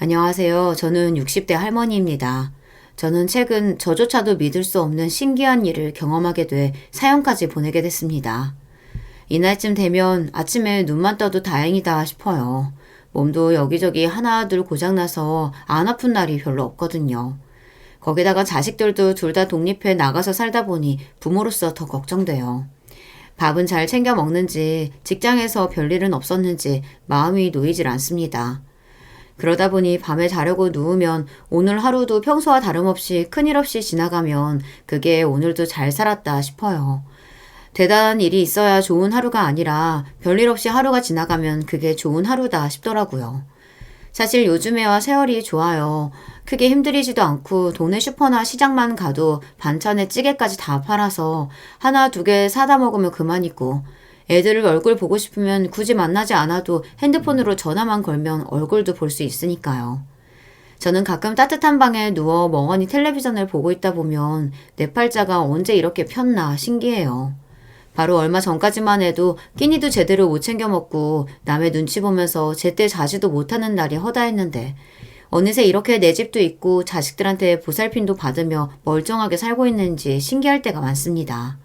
안녕하세요. 저는 60대 할머니입니다. 저는 최근 저조차도 믿을 수 없는 신기한 일을 경험하게 돼 사연까지 보내게 됐습니다. 이날쯤 되면 아침에 눈만 떠도 다행이다 싶어요. 몸도 여기저기 하나둘 고장나서 안 아픈 날이 별로 없거든요. 거기다가 자식들도 둘 다 독립해 나가서 살다 보니 부모로서 더 걱정돼요. 밥은 잘 챙겨 먹는지, 직장에서 별일은 없었는지 마음이 놓이질 않습니다. 그러다 보니 밤에 자려고 누우면 오늘 하루도 평소와 다름없이 큰일 없이 지나가면 그게 오늘도 잘 살았다 싶어요. 대단한 일이 있어야 좋은 하루가 아니라 별일 없이 하루가 지나가면 그게 좋은 하루다 싶더라고요. 사실 요즘에와 세월이 좋아요. 크게 힘들이지도 않고 동네 슈퍼나 시장만 가도 반찬에 찌개까지 다 팔아서 하나 두 개 사다 먹으면 그만이고, 애들 얼굴 보고 싶으면 굳이 만나지 않아도 핸드폰으로 전화만 걸면 얼굴도 볼 수 있으니까요. 저는 가끔 따뜻한 방에 누워 멍하니 텔레비전을 보고 있다 보면 내 팔자가 언제 이렇게 폈나 신기해요. 바로 얼마 전까지만 해도 끼니도 제대로 못 챙겨 먹고 남의 눈치 보면서 제때 자지도 못하는 날이 허다했는데, 어느새 이렇게 내 집도 있고 자식들한테 보살핌도 받으며 멀쩡하게 살고 있는지 신기할 때가 많습니다.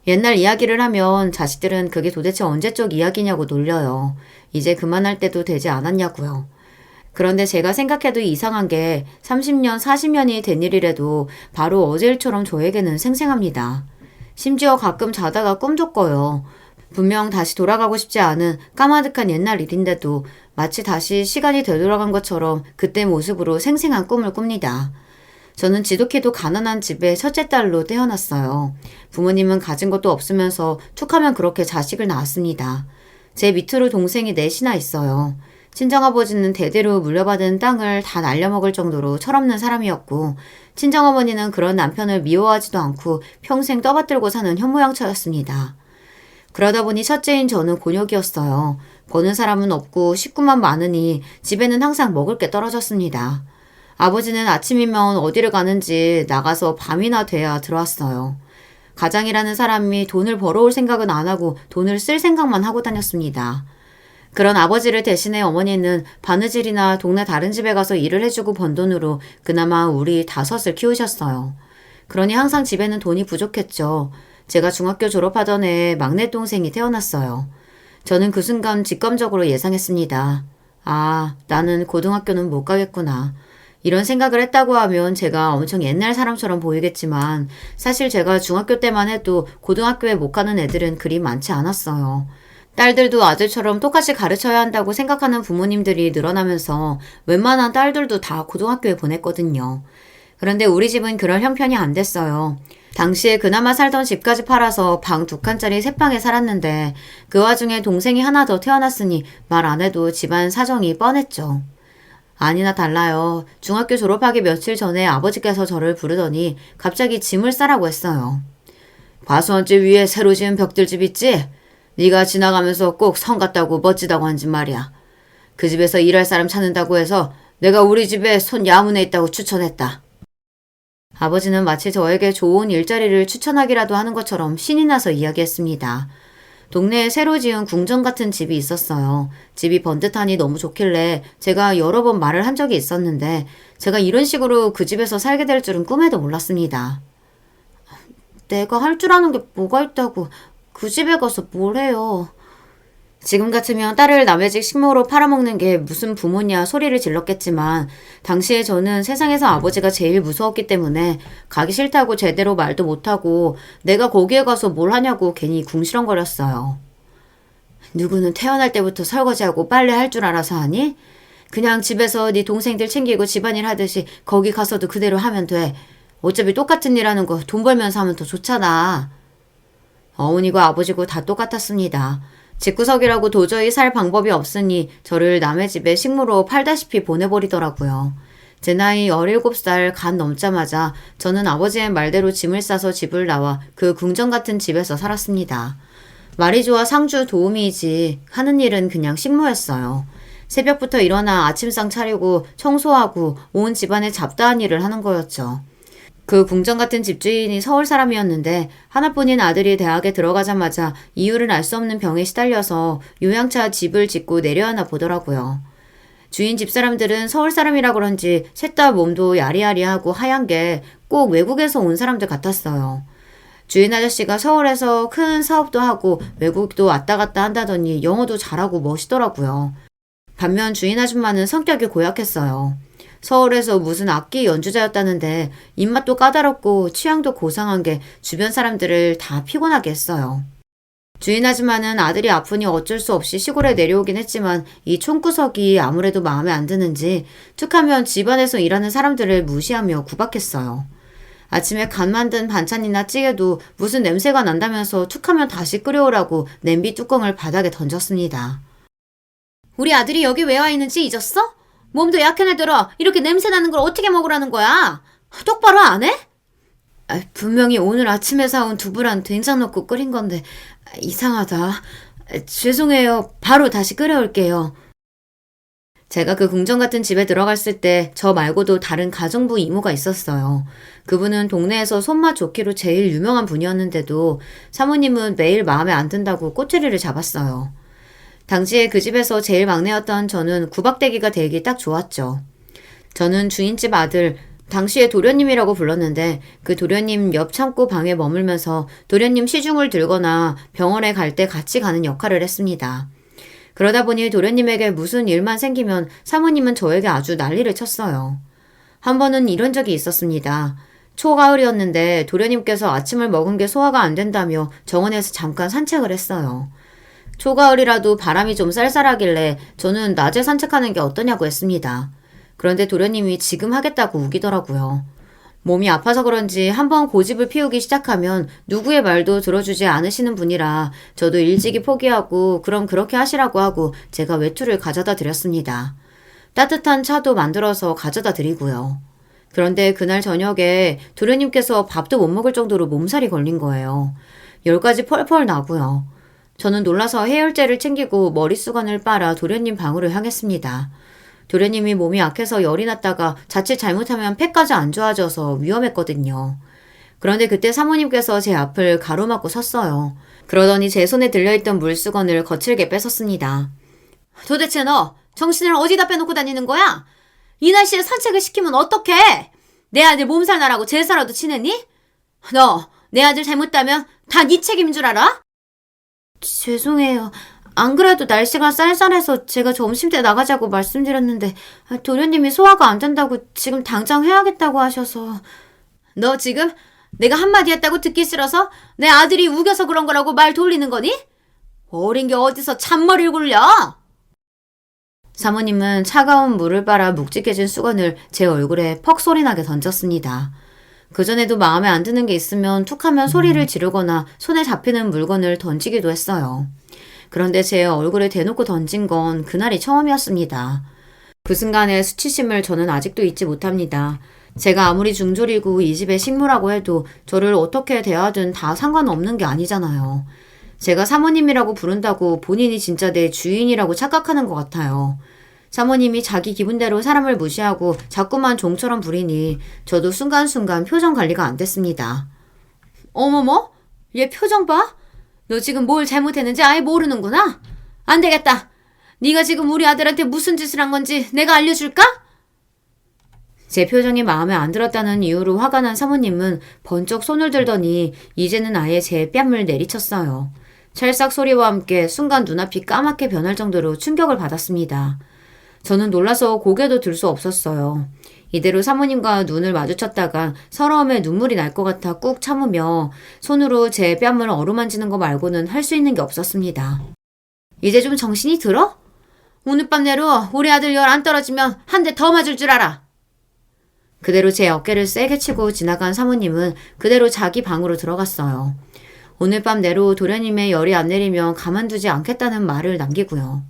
옛날 이야기를 하면 자식들은 그게 도대체 언제적 이야기냐고 놀려요. 이제 그만할 때도 되지 않았냐고요. 그런데 제가 생각해도 이상한 게 30년, 40년이 된 일이라도 바로 어제 일처럼 저에게는 생생합니다. 심지어 가끔 자다가 꿈도 꿔요. 분명 다시 돌아가고 싶지 않은 까마득한 옛날 일인데도 마치 다시 시간이 되돌아간 것처럼 그때 모습으로 생생한 꿈을 꿉니다. 저는 지독히도 가난한 집의 첫째 딸로 태어났어요. 부모님은 가진 것도 없으면서 툭하면 그렇게 자식을 낳았습니다. 제 밑으로 동생이 넷이나 있어요. 친정아버지는 대대로 물려받은 땅을 다 날려먹을 정도로 철없는 사람이었고, 친정어머니는 그런 남편을 미워하지도 않고 평생 떠받들고 사는 현모양처였습니다. 그러다 보니 첫째인 저는 곤욕이었어요. 버는 사람은 없고 식구만 많으니 집에는 항상 먹을 게 떨어졌습니다. 아버지는 아침이면 어디를 가는지 나가서 밤이나 돼야 들어왔어요. 가장이라는 사람이 돈을 벌어올 생각은 안 하고 돈을 쓸 생각만 하고 다녔습니다. 그런 아버지를 대신해 어머니는 바느질이나 동네 다른 집에 가서 일을 해주고 번 돈으로 그나마 우리 다섯을 키우셨어요. 그러니 항상 집에는 돈이 부족했죠. 제가 중학교 졸업하던 해에 막내 동생이 태어났어요. 저는 그 순간 직감적으로 예상했습니다. 아, 나는 고등학교는 못 가겠구나. 이런 생각을 했다고 하면 제가 엄청 옛날 사람처럼 보이겠지만, 사실 제가 중학교 때만 해도 고등학교에 못 가는 애들은 그리 많지 않았어요. 딸들도 아들처럼 똑같이 가르쳐야 한다고 생각하는 부모님들이 늘어나면서 웬만한 딸들도 다 고등학교에 보냈거든요. 그런데 우리 집은 그럴 형편이 안 됐어요. 당시에 그나마 살던 집까지 팔아서 방 2칸짜리 새 방에 살았는데, 그 와중에 동생이 하나 더 태어났으니 말 안 해도 집안 사정이 뻔했죠. 아니나 달라요. 중학교 졸업하기 며칠 전에 아버지께서 저를 부르더니 갑자기 짐을 싸라고 했어요. 과수원집 위에 새로 지은 벽들집 있지? 네가 지나가면서 꼭 성 같다고 멋지다고 한 집 말이야. 그 집에서 일할 사람 찾는다고 해서 내가 우리 집에 손 야문에 있다고 추천했다. 아버지는 마치 저에게 좋은 일자리를 추천하기라도 하는 것처럼 신이 나서 이야기했습니다. 동네에 새로 지은 궁전 같은 집이 있었어요. 집이 번듯하니 너무 좋길래 제가 여러 번 말을 한 적이 있었는데, 제가 이런 식으로 그 집에서 살게 될 줄은 꿈에도 몰랐습니다. 내가 할 줄 아는 게 뭐가 있다고 그 집에 가서 뭘 해요. 지금 같으면 딸을 남의 집 식모로 팔아먹는 게 무슨 부모냐 소리를 질렀겠지만, 당시에 저는 세상에서 아버지가 제일 무서웠기 때문에 가기 싫다고 제대로 말도 못하고 내가 거기에 가서 뭘 하냐고 괜히 궁시렁거렸어요. 누구는 태어날 때부터 설거지하고 빨래 할 줄 알아서 하니? 그냥 집에서 네 동생들 챙기고 집안일 하듯이 거기 가서도 그대로 하면 돼. 어차피 똑같은 일 하는 거 돈 벌면서 하면 더 좋잖아. 어머니고 아버지고 다 똑같았습니다. 집구석이라고 도저히 살 방법이 없으니 저를 남의 집에 식모로 팔다시피 보내버리더라고요. 제 나이 17살 간 넘자마자 저는 아버지의 말대로 짐을 싸서 집을 나와 그 궁전 같은 집에서 살았습니다. 말이 좋아 상주 도우미이지 하는 일은 그냥 식모였어요. 새벽부터 일어나 아침상 차리고 청소하고 온 집안의 잡다한 일을 하는 거였죠. 그 궁전 같은 집주인이 서울 사람이었는데 하나뿐인 아들이 대학에 들어가자마자 이유를 알 수 없는 병에 시달려서 요양차 집을 짓고 내려하나 보더라고요. 주인 집사람들은 서울 사람이라 그런지 셋 다 몸도 야리야리하고 하얀 게 꼭 외국에서 온 사람들 같았어요. 주인 아저씨가 서울에서 큰 사업도 하고 외국도 왔다 갔다 한다더니 영어도 잘하고 멋있더라고요. 반면 주인 아줌마는 성격이 고약했어요. 서울에서 무슨 악기 연주자였다는데 입맛도 까다롭고 취향도 고상한 게 주변 사람들을 다 피곤하게 했어요. 주인 아줌마는 아들이 아프니 어쩔 수 없이 시골에 내려오긴 했지만 이 총구석이 아무래도 마음에 안 드는지 툭하면 집안에서 일하는 사람들을 무시하며 구박했어요. 아침에 간 만든 반찬이나 찌개도 무슨 냄새가 난다면서 툭하면 다시 끓여오라고 냄비 뚜껑을 바닥에 던졌습니다. 우리 아들이 여기 왜 와 있는지 잊었어? 몸도 약한 애들아 이렇게 냄새 나는 걸 어떻게 먹으라는 거야? 똑바로 안 해? 분명히 오늘 아침에 사온 두부랑 된장 넣고 끓인 건데 이상하다. 죄송해요. 바로 다시 끓여올게요. 제가 그 궁전 같은 집에 들어갔을 때 저 말고도 다른 가정부 이모가 있었어요. 그분은 동네에서 손맛 좋기로 제일 유명한 분이었는데도 사모님은 매일 마음에 안 든다고 꼬투리를 잡았어요. 당시에 그 집에서 제일 막내였던 저는 구박대기가 되기 딱 좋았죠. 저는 주인집 아들, 당시에 도련님이라고 불렀는데 그 도련님 옆 창고 방에 머물면서 도련님 시중을 들거나 병원에 갈 때 같이 가는 역할을 했습니다. 그러다 보니 도련님에게 무슨 일만 생기면 사모님은 저에게 아주 난리를 쳤어요. 한 번은 이런 적이 있었습니다. 초가을이었는데 도련님께서 아침을 먹은 게 소화가 안 된다며 정원에서 잠깐 산책을 했어요. 초가을이라도 바람이 좀 쌀쌀하길래 저는 낮에 산책하는 게 어떠냐고 했습니다. 그런데 도련님이 지금 하겠다고 우기더라고요. 몸이 아파서 그런지 한번 고집을 피우기 시작하면 누구의 말도 들어주지 않으시는 분이라 저도 일찍이 포기하고 그럼 그렇게 하시라고 하고 제가 외투를 가져다 드렸습니다. 따뜻한 차도 만들어서 가져다 드리고요. 그런데 그날 저녁에 도련님께서 밥도 못 먹을 정도로 몸살이 걸린 거예요. 열까지 펄펄 나고요. 저는 놀라서 해열제를 챙기고 머리수건을 빨아 도련님 방으로 향했습니다. 도련님이 몸이 약해서 열이 났다가 자칫 잘못하면 폐까지 안 좋아져서 위험했거든요. 그런데 그때 사모님께서 제 앞을 가로막고 섰어요. 그러더니 제 손에 들려있던 물수건을 거칠게 뺏었습니다. 도대체 너 정신을 어디다 빼놓고 다니는 거야? 이 날씨에 산책을 시키면 어떡해? 내 아들 몸살 나라고 제사라도 지냈니? 너 내 아들 잘못다면 다 네 책임인 줄 알아? 죄송해요. 안 그래도 날씨가 쌀쌀해서 제가 점심때 나가자고 말씀드렸는데 도련님이 소화가 안 된다고 지금 당장 해야겠다고 하셔서. 너 지금 내가 한마디 했다고 듣기 싫어서 내 아들이 우겨서 그런 거라고 말 돌리는 거니? 어린 게 어디서 잔머리를 굴려? 사모님은 차가운 물을 빨아 묵직해진 수건을 제 얼굴에 퍽 소리나게 던졌습니다. 그전에도 마음에 안 드는 게 있으면 툭하면 소리를 지르거나 손에 잡히는 물건을 던지기도 했어요. 그런데 제 얼굴에 대놓고 던진 건 그날이 처음이었습니다. 그 순간의 수치심을 저는 아직도 잊지 못합니다. 제가 아무리 중졸이고 이 집의 식모라고 해도 저를 어떻게 대하든 다 상관없는 게 아니잖아요. 제가 사모님이라고 부른다고 본인이 진짜 내 주인이라고 착각하는 것 같아요. 사모님이 자기 기분대로 사람을 무시하고 자꾸만 종처럼 부리니 저도 순간순간 표정 관리가 안 됐습니다. 어머머? 얘 표정 봐? 너 지금 뭘 잘못했는지 아예 모르는구나? 안 되겠다. 네가 지금 우리 아들한테 무슨 짓을 한 건지 내가 알려줄까? 제 표정이 마음에 안 들었다는 이유로 화가 난 사모님은 번쩍 손을 들더니 이제는 아예 제 뺨을 내리쳤어요. 찰싹 소리와 함께 순간 눈앞이 까맣게 변할 정도로 충격을 받았습니다. 저는 놀라서 고개도 들 수 없었어요. 이대로 사모님과 눈을 마주쳤다가 서러움에 눈물이 날 것 같아 꾹 참으며 손으로 제 뺨을 어루만지는 거 말고는 할 수 있는 게 없었습니다. 이제 좀 정신이 들어? 오늘 밤 내로 우리 아들 열 안 떨어지면 한 대 더 맞을 줄 알아. 그대로 제 어깨를 세게 치고 지나간 사모님은 그대로 자기 방으로 들어갔어요. 오늘 밤 내로 도련님의 열이 안 내리면 가만두지 않겠다는 말을 남기고요.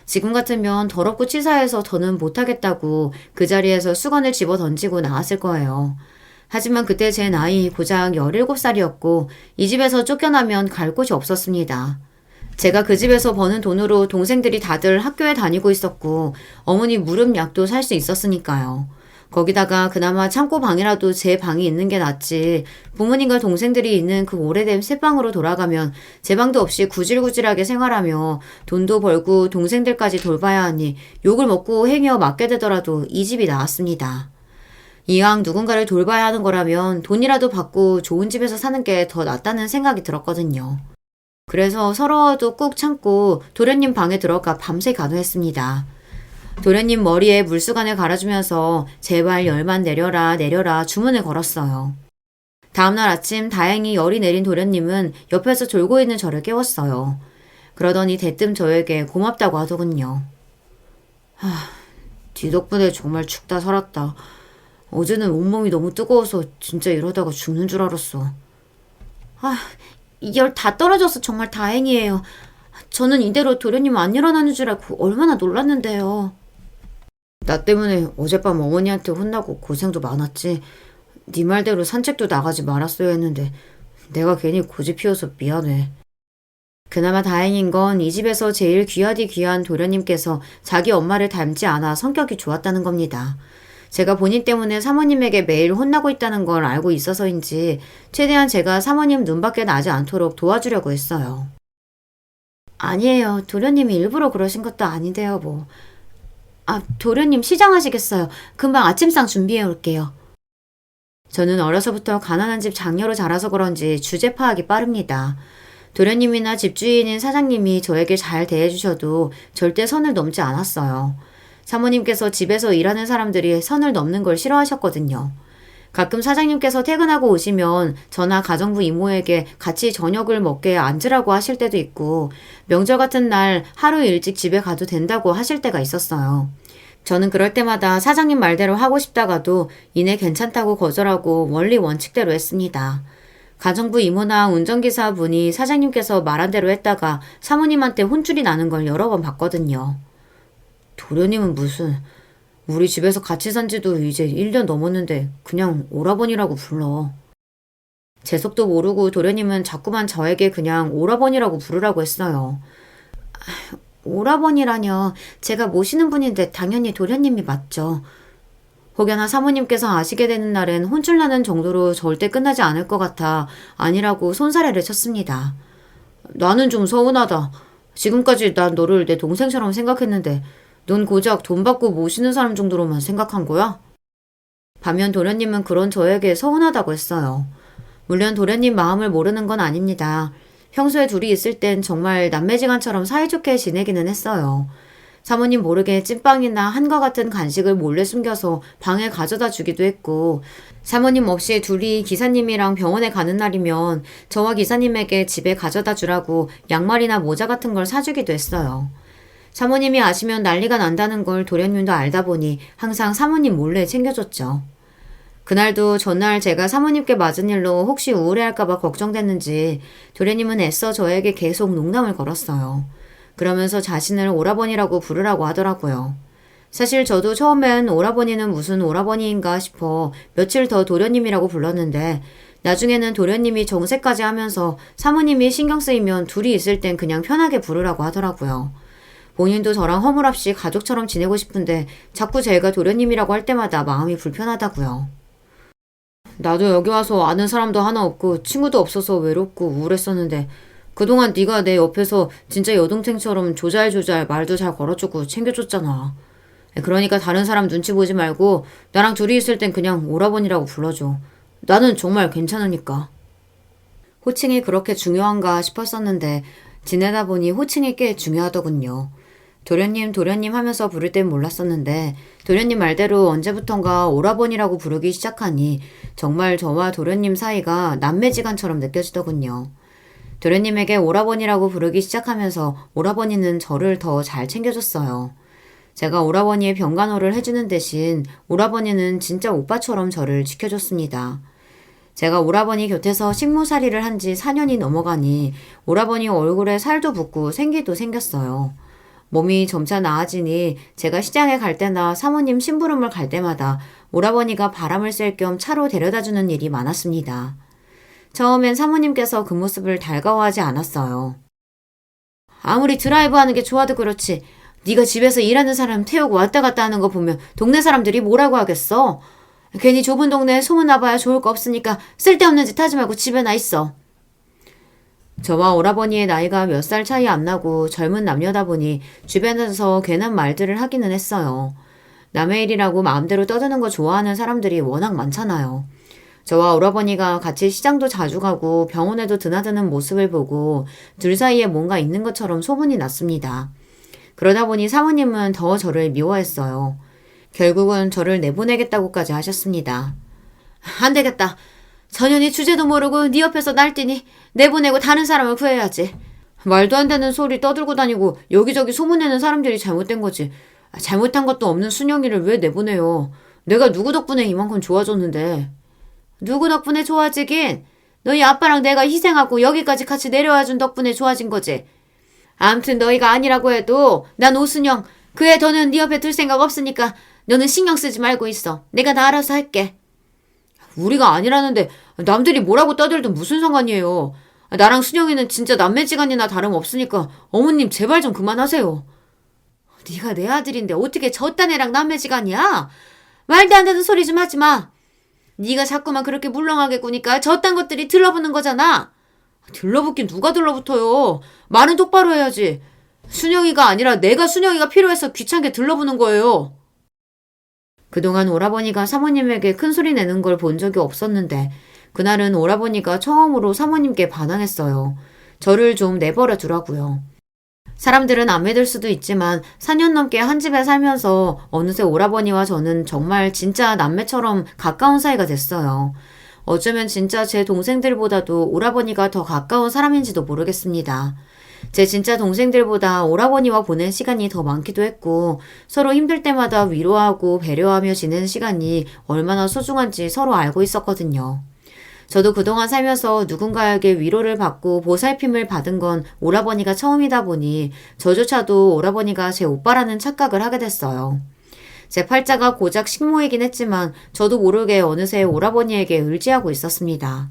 지금 같으면 더럽고 치사해서 더는 못하겠다고 그 자리에서 수건을 집어 던지고 나왔을 거예요. 하지만 그때 제 나이 고작 17살이었고 이 집에서 쫓겨나면 갈 곳이 없었습니다. 제가 그 집에서 버는 돈으로 동생들이 다들 학교에 다니고 있었고 어머니 무릎약도 살 수 있었으니까요. 거기다가 그나마 창고 방이라도 제 방이 있는 게 낫지. 부모님과 동생들이 있는 그 오래된 새방으로 돌아가면 제 방도 없이 구질구질하게 생활하며 돈도 벌고 동생들까지 돌봐야 하니 욕을 먹고 행여 맞게 되더라도 이 집이 나았습니다. 이왕 누군가를 돌봐야 하는 거라면 돈이라도 받고 좋은 집에서 사는 게 더 낫다는 생각이 들었거든요. 그래서 서러워도 꾹 참고 도련님 방에 들어가 밤새 간호했습니다. 도련님 머리에 물수건을 갈아주면서 제발 열만 내려라 내려라 주문을 걸었어요. 다음날 아침 다행히 열이 내린 도련님은 옆에서 졸고 있는 저를 깨웠어요. 그러더니 대뜸 저에게 고맙다고 하더군요. 네 덕분에 정말 죽다 살았다. 어제는 온몸이 너무 뜨거워서 진짜 이러다가 죽는 줄 알았어. 열 다 떨어져서 정말 다행이에요. 저는 이대로 도련님 안 일어나는 줄 알고 얼마나 놀랐는데요. 나 때문에 어젯밤 어머니한테 혼나고 고생도 많았지. 네 말대로 산책도 나가지 말았어야 했는데 내가 괜히 고집 피워서 미안해. 그나마 다행인 건 이 집에서 제일 귀하디 귀한 도련님께서 자기 엄마를 닮지 않아 성격이 좋았다는 겁니다. 제가 본인 때문에 사모님에게 매일 혼나고 있다는 걸 알고 있어서인지 최대한 제가 사모님 눈밖에 나지 않도록 도와주려고 했어요. 아니에요. 도련님이 일부러 그러신 것도 아닌데요, 뭐. 도련님 시장하시겠어요. 금방 아침상 준비해 올게요. 저는 어려서부터 가난한 집 장녀로 자라서 그런지 주제 파악이 빠릅니다. 도련님이나 집주인인 사장님이 저에게 잘 대해주셔도 절대 선을 넘지 않았어요. 사모님께서 집에서 일하는 사람들이 선을 넘는 걸 싫어하셨거든요. 가끔 사장님께서 퇴근하고 오시면 저나 가정부 이모에게 같이 저녁을 먹게 앉으라고 하실 때도 있고 명절 같은 날 하루 일찍 집에 가도 된다고 하실 때가 있었어요. 저는 그럴 때마다 사장님 말대로 하고 싶다가도 이내 괜찮다고 거절하고 원리 원칙대로 했습니다. 가정부 이모나 운전기사 분이 사장님께서 말한 대로 했다가 사모님한테 혼쭐이 나는 걸 여러 번 봤거든요. 도련님은 무슨 우리 집에서 같이 산 지도 이제 1년 넘었는데 그냥 오라버니라고 불러. 제 속도 모르고 도련님은 자꾸만 저에게 그냥 오라버니라고 부르라고 했어요. 오라버니라뇨. 제가 모시는 분인데 당연히 도련님이 맞죠. 혹여나 사모님께서 아시게 되는 날엔 혼쭐나는 정도로 절대 끝나지 않을 것 같아 아니라고 손사래를 쳤습니다. 나는 좀 서운하다. 지금까지 난 너를 내 동생처럼 생각했는데 넌 고작 돈 받고 모시는 사람 정도로만 생각한 거야? 반면 도련님은 그런 저에게 서운하다고 했어요. 물론 도련님 마음을 모르는 건 아닙니다. 평소에 둘이 있을 땐 정말 남매지간처럼 사이좋게 지내기는 했어요. 사모님 모르게 찐빵이나 한과 같은 간식을 몰래 숨겨서 방에 가져다 주기도 했고 사모님 없이 둘이 기사님이랑 병원에 가는 날이면 저와 기사님에게 집에 가져다 주라고 양말이나 모자 같은 걸 사주기도 했어요. 사모님이 아시면 난리가 난다는 걸 도련님도 알다 보니 항상 사모님 몰래 챙겨줬죠. 그날도 전날 제가 사모님께 맞은 일로 혹시 우울해할까봐 걱정됐는지 도련님은 애써 저에게 계속 농담을 걸었어요. 그러면서 자신을 오라버니라고 부르라고 하더라고요. 사실 저도 처음엔 오라버니는 무슨 오라버니인가 싶어 며칠 더 도련님이라고 불렀는데 나중에는 도련님이 정색까지 하면서 사모님이 신경 쓰이면 둘이 있을 땐 그냥 편하게 부르라고 하더라고요. 본인도 저랑 허물없이 가족처럼 지내고 싶은데 자꾸 제가 도련님이라고 할 때마다 마음이 불편하다고요. 나도 여기 와서 아는 사람도 하나 없고 친구도 없어서 외롭고 우울했었는데 그동안 네가 내 옆에서 진짜 여동생처럼 조잘조잘 말도 잘 걸어주고 챙겨줬잖아. 그러니까 다른 사람 눈치 보지 말고 나랑 둘이 있을 땐 그냥 오라버니라고 불러줘. 나는 정말 괜찮으니까. 호칭이 그렇게 중요한가 싶었었는데 지내다 보니 호칭이 꽤 중요하더군요. 도련님 하면서 부를 땐 몰랐었는데 도련님 말대로 언제부턴가 오라버니라고 부르기 시작하니 정말 저와 도련님 사이가 남매지간처럼 느껴지더군요. 도련님에게 오라버니라고 부르기 시작하면서 오라버니는 저를 더 잘 챙겨줬어요. 제가 오라버니의 병간호를 해주는 대신 오라버니는 진짜 오빠처럼 저를 지켜줬습니다. 제가 오라버니 곁에서 식모살이를 한 지 4년이 넘어가니 오라버니 얼굴에 살도 붙고 생기도 생겼어요. 몸이 점차 나아지니 제가 시장에 갈 때나 사모님 심부름을 갈 때마다 오라버니가 바람을 쐴 겸 차로 데려다주는 일이 많았습니다. 처음엔 사모님께서 그 모습을 달가워하지 않았어요. 아무리 드라이브하는 게 좋아도 그렇지 네가 집에서 일하는 사람 태우고 왔다 갔다 하는 거 보면 동네 사람들이 뭐라고 하겠어? 괜히 좁은 동네에 소문나봐야 좋을 거 없으니까 쓸데없는 짓 하지 말고 집에나 있어. 저와 오라버니의 나이가 몇 살 차이 안 나고 젊은 남녀다 보니 주변에서 괜한 말들을 하기는 했어요. 남의 일이라고 마음대로 떠드는 거 좋아하는 사람들이 워낙 많잖아요. 저와 오라버니가 같이 시장도 자주 가고 병원에도 드나드는 모습을 보고 둘 사이에 뭔가 있는 것처럼 소문이 났습니다. 그러다 보니 사모님은 더 저를 미워했어요. 결국은 저를 내보내겠다고까지 하셨습니다. 안 되겠다. 전현이 주제도 모르고 네 옆에서 날뛰니 내보내고 다른 사람을 구해야지. 말도 안 되는 소리 떠들고 다니고 여기저기 소문내는 사람들이 잘못된 거지. 잘못한 것도 없는 순영이를 왜 내보내요. 내가 누구 덕분에 이만큼 좋아졌는데. 누구 덕분에 좋아지긴? 너희 아빠랑 내가 희생하고 여기까지 같이 내려와준 덕분에 좋아진 거지. 암튼 너희가 아니라고 해도 난 오순영, 그 애 더는 네 옆에 둘 생각 없으니까 너는 신경 쓰지 말고 있어. 내가 나 알아서 할게. 우리가 아니라는데 남들이 뭐라고 떠들든 무슨 상관이에요. 나랑 순영이는 진짜 남매지간이나 다름없으니까 어머님 제발 좀 그만하세요. 네가 내 아들인데 어떻게 저딴 애랑 남매지간이야? 말도 안 되는 소리 좀 하지 마. 네가 자꾸만 그렇게 물렁하게 구니까 저딴 것들이 들러붙는 거잖아. 들러붙긴 누가 들러붙어요. 말은 똑바로 해야지. 순영이가 아니라 내가 순영이가 필요해서 귀찮게 들러붙는 거예요. 그동안 오라버니가 사모님에게 큰 소리 내는 걸 본 적이 없었는데 그날은 오라버니가 처음으로 사모님께 반항했어요. 저를 좀 내버려 두라고요. 사람들은 안 믿을 수도 있지만 4년 넘게 한 집에 살면서 어느새 오라버니와 저는 정말 진짜 남매처럼 가까운 사이가 됐어요. 어쩌면 진짜 제 동생들보다도 오라버니가 더 가까운 사람인지도 모르겠습니다. 제 진짜 동생들보다 오라버니와 보낸 시간이 더 많기도 했고 서로 힘들 때마다 위로하고 배려하며 지내는 시간이 얼마나 소중한지 서로 알고 있었거든요. 저도 그동안 살면서 누군가에게 위로를 받고 보살핌을 받은 건 오라버니가 처음이다 보니 저조차도 오라버니가 제 오빠라는 착각을 하게 됐어요. 제 팔자가 고작 식모이긴 했지만 저도 모르게 어느새 오라버니에게 의지하고 있었습니다.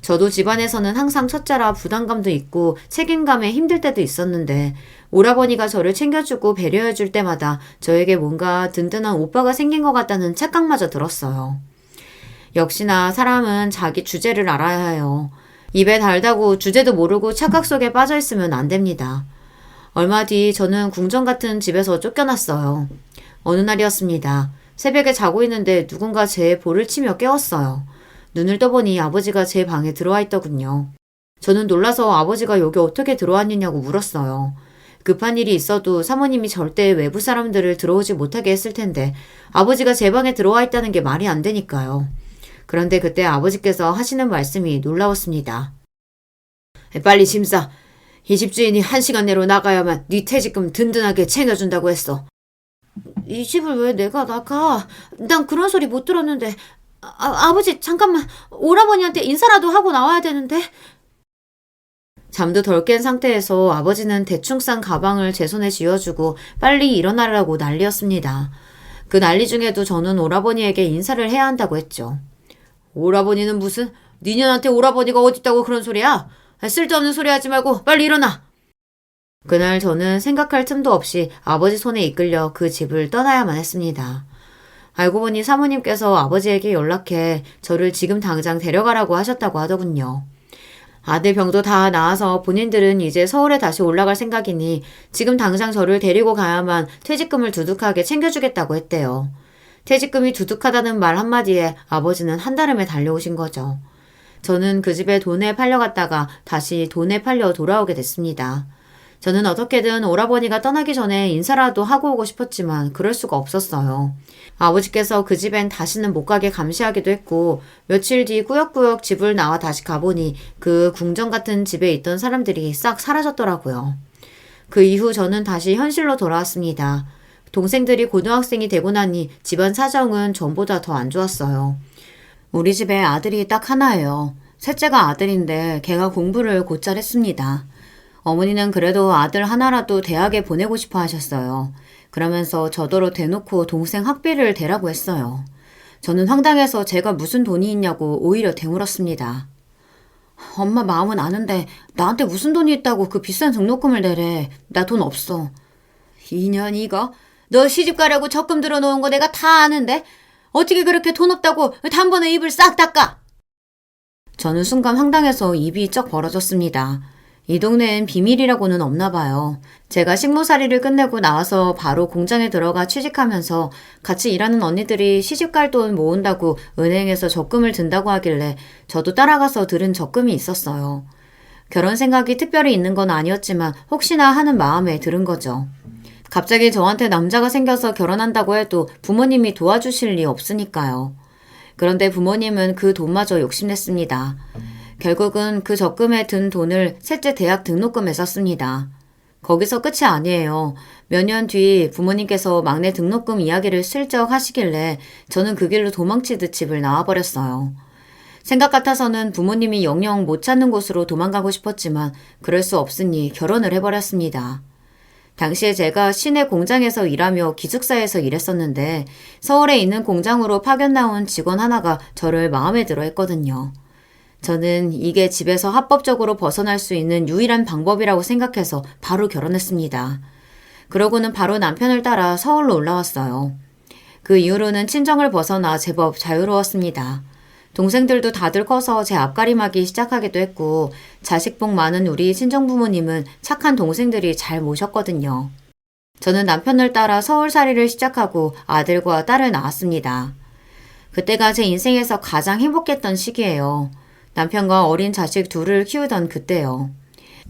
저도 집안에서는 항상 첫째라 부담감도 있고 책임감에 힘들 때도 있었는데 오라버니가 저를 챙겨주고 배려해줄 때마다 저에게 뭔가 든든한 오빠가 생긴 것 같다는 착각마저 들었어요. 역시나 사람은 자기 주제를 알아야 해요. 입에 달다고 주제도 모르고 착각 속에 빠져있으면 안 됩니다. 얼마 뒤 저는 궁전 같은 집에서 쫓겨났어요. 어느 날이었습니다. 새벽에 자고 있는데 누군가 제 볼을 치며 깨웠어요. 눈을 떠보니 아버지가 제 방에 들어와 있더군요. 저는 놀라서 아버지가 여기 어떻게 들어왔느냐고 물었어요. 급한 일이 있어도 사모님이 절대 외부 사람들을 들어오지 못하게 했을 텐데 아버지가 제 방에 들어와 있다는 게 말이 안 되니까요. 그런데 그때 아버지께서 하시는 말씀이 놀라웠습니다. 빨리 짐 싸. 이 집주인이 1시간 내로 나가야만 네 퇴직금 든든하게 챙겨준다고 했어. 이 집을 왜 내가 나가? 난 그런 소리 못 들었는데. 아버지 잠깐만. 오라버니한테 인사라도 하고 나와야 되는데. 잠도 덜 깬 상태에서 아버지는 대충 싼 가방을 제 손에 쥐어주고 빨리 일어나라고 난리였습니다. 그 난리 중에도 저는 오라버니에게 인사를 해야 한다고 했죠. 오라버니는 무슨? 니년한테 오라버니가 어딨다고 그런 소리야? 쓸데없는 소리 하지 말고 빨리 일어나! 그날 저는 생각할 틈도 없이 아버지 손에 이끌려 그 집을 떠나야만 했습니다. 알고 보니 사모님께서 아버지에게 연락해 저를 지금 당장 데려가라고 하셨다고 하더군요. 아들 병도 다 나아서 본인들은 이제 서울에 다시 올라갈 생각이니 지금 당장 저를 데리고 가야만 퇴직금을 두둑하게 챙겨주겠다고 했대요. 퇴직금이 두둑하다는 말 한마디에 아버지는 한달음에 달려오신 거죠. 저는 그 집에 돈에 팔려갔다가 다시 돈에 팔려 돌아오게 됐습니다. 저는 어떻게든 오라버니가 떠나기 전에 인사라도 하고 오고 싶었지만 그럴 수가 없었어요. 아버지께서 그 집엔 다시는 못 가게 감시하기도 했고 며칠 뒤 꾸역꾸역 집을 나와 다시 가보니 그 궁전 같은 집에 있던 사람들이 싹 사라졌더라고요. 그 이후 저는 다시 현실로 돌아왔습니다. 동생들이 고등학생이 되고 나니 집안 사정은 전보다 더 안 좋았어요. 우리 집에 아들이 딱 하나예요. 셋째가 아들인데 걔가 공부를 곧잘 했습니다. 어머니는 그래도 아들 하나라도 대학에 보내고 싶어 하셨어요. 그러면서 저더러 대놓고 동생 학비를 대라고 했어요. 저는 황당해서 제가 무슨 돈이 있냐고 오히려 되물었습니다. 엄마 마음은 아는데 나한테 무슨 돈이 있다고 그 비싼 등록금을 내래. 나 돈 없어. 2년 이거? 너 시집 가려고 적금 들어놓은 거 내가 다 아는데? 어떻게 그렇게 돈 없다고 단번에 입을 싹 닦아? 저는 순간 황당해서 입이 쩍 벌어졌습니다. 이 동네엔 비밀이라고는 없나 봐요. 제가 식모살이를 끝내고 나와서 바로 공장에 들어가 취직하면서 같이 일하는 언니들이 시집갈 돈 모은다고 은행에서 적금을 든다고 하길래 저도 따라가서 들은 적금이 있었어요. 결혼 생각이 특별히 있는 건 아니었지만 혹시나 하는 마음에 들은 거죠. 갑자기 저한테 남자가 생겨서 결혼한다고 해도 부모님이 도와주실 리 없으니까요. 그런데 부모님은 그 돈마저 욕심냈습니다. 결국은 그 적금에 든 돈을 셋째 대학 등록금에 썼습니다. 거기서 끝이 아니에요. 몇 년 뒤 부모님께서 막내 등록금 이야기를 슬쩍 하시길래 저는 그 길로 도망치듯 집을 나와버렸어요. 생각 같아서는 부모님이 영영 못 찾는 곳으로 도망가고 싶었지만 그럴 수 없으니 결혼을 해버렸습니다. 당시에 제가 시내 공장에서 일하며 기숙사에서 일했었는데 서울에 있는 공장으로 파견 나온 직원 하나가 저를 마음에 들어 했거든요. 저는 이게 집에서 합법적으로 벗어날 수 있는 유일한 방법이라고 생각해서 바로 결혼했습니다. 그러고는 바로 남편을 따라 서울로 올라왔어요. 그 이후로는 친정을 벗어나 제법 자유로웠습니다. 동생들도 다들 커서 제 앞가림하기 시작하기도 했고 자식복 많은 우리 친정부모님은 착한 동생들이 잘 모셨거든요. 저는 남편을 따라 서울살이를 시작하고 아들과 딸을 낳았습니다. 그때가 제 인생에서 가장 행복했던 시기예요. 남편과 어린 자식 둘을 키우던 그때요.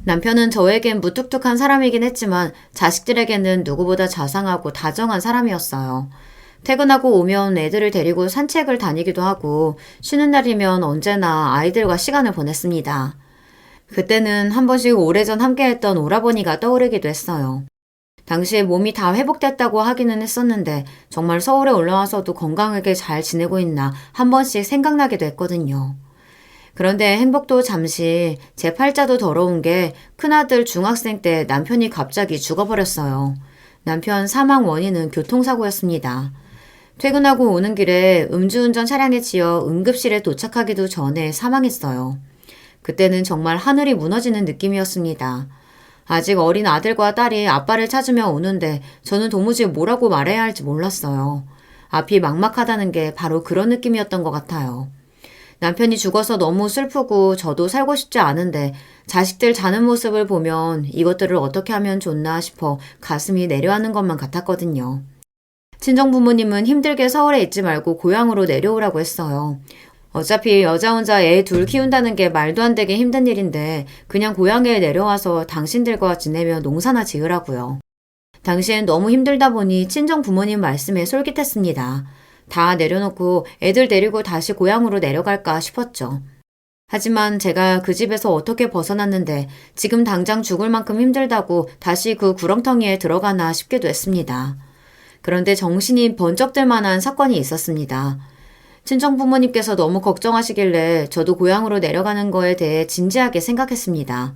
남편은 저에겐 무뚝뚝한 사람이긴 했지만 자식들에게는 누구보다 자상하고 다정한 사람이었어요. 퇴근하고 오면 애들을 데리고 산책을 다니기도 하고 쉬는 날이면 언제나 아이들과 시간을 보냈습니다. 그때는 한 번씩 오래전 함께했던 오라버니가 떠오르기도 했어요. 당시에 몸이 다 회복됐다고 하기는 했었는데 정말 서울에 올라와서도 건강하게 잘 지내고 있나 한 번씩 생각나기도 했거든요. 그런데 행복도 잠시 제 팔자도 더러운 게 큰아들 중학생 때 남편이 갑자기 죽어버렸어요. 남편 사망 원인은 교통사고였습니다. 퇴근하고 오는 길에 음주운전 차량에 치여 응급실에 도착하기도 전에 사망했어요. 그때는 정말 하늘이 무너지는 느낌이었습니다. 아직 어린 아들과 딸이 아빠를 찾으며 오는데 저는 도무지 뭐라고 말해야 할지 몰랐어요. 앞이 막막하다는 게 바로 그런 느낌이었던 것 같아요. 남편이 죽어서 너무 슬프고 저도 살고 싶지 않은데 자식들 자는 모습을 보면 이것들을 어떻게 하면 좋나 싶어 가슴이 내려앉는 것만 같았거든요. 친정부모님은 힘들게 서울에 있지 말고 고향으로 내려오라고 했어요. 어차피 여자 혼자 애 둘 키운다는 게 말도 안 되게 힘든 일인데 그냥 고향에 내려와서 당신들과 지내며 농사나 지으라고요. 당시엔 너무 힘들다 보니 친정부모님 말씀에 솔깃했습니다. 다 내려놓고 애들 데리고 다시 고향으로 내려갈까 싶었죠. 하지만 제가 그 집에서 어떻게 벗어났는데 지금 당장 죽을 만큼 힘들다고 다시 그 구렁텅이에 들어가나 싶기도 했습니다. 그런데 정신이 번쩍 들 만한 사건이 있었습니다. 친정부모님께서 너무 걱정하시길래 저도 고향으로 내려가는 거에 대해 진지하게 생각했습니다.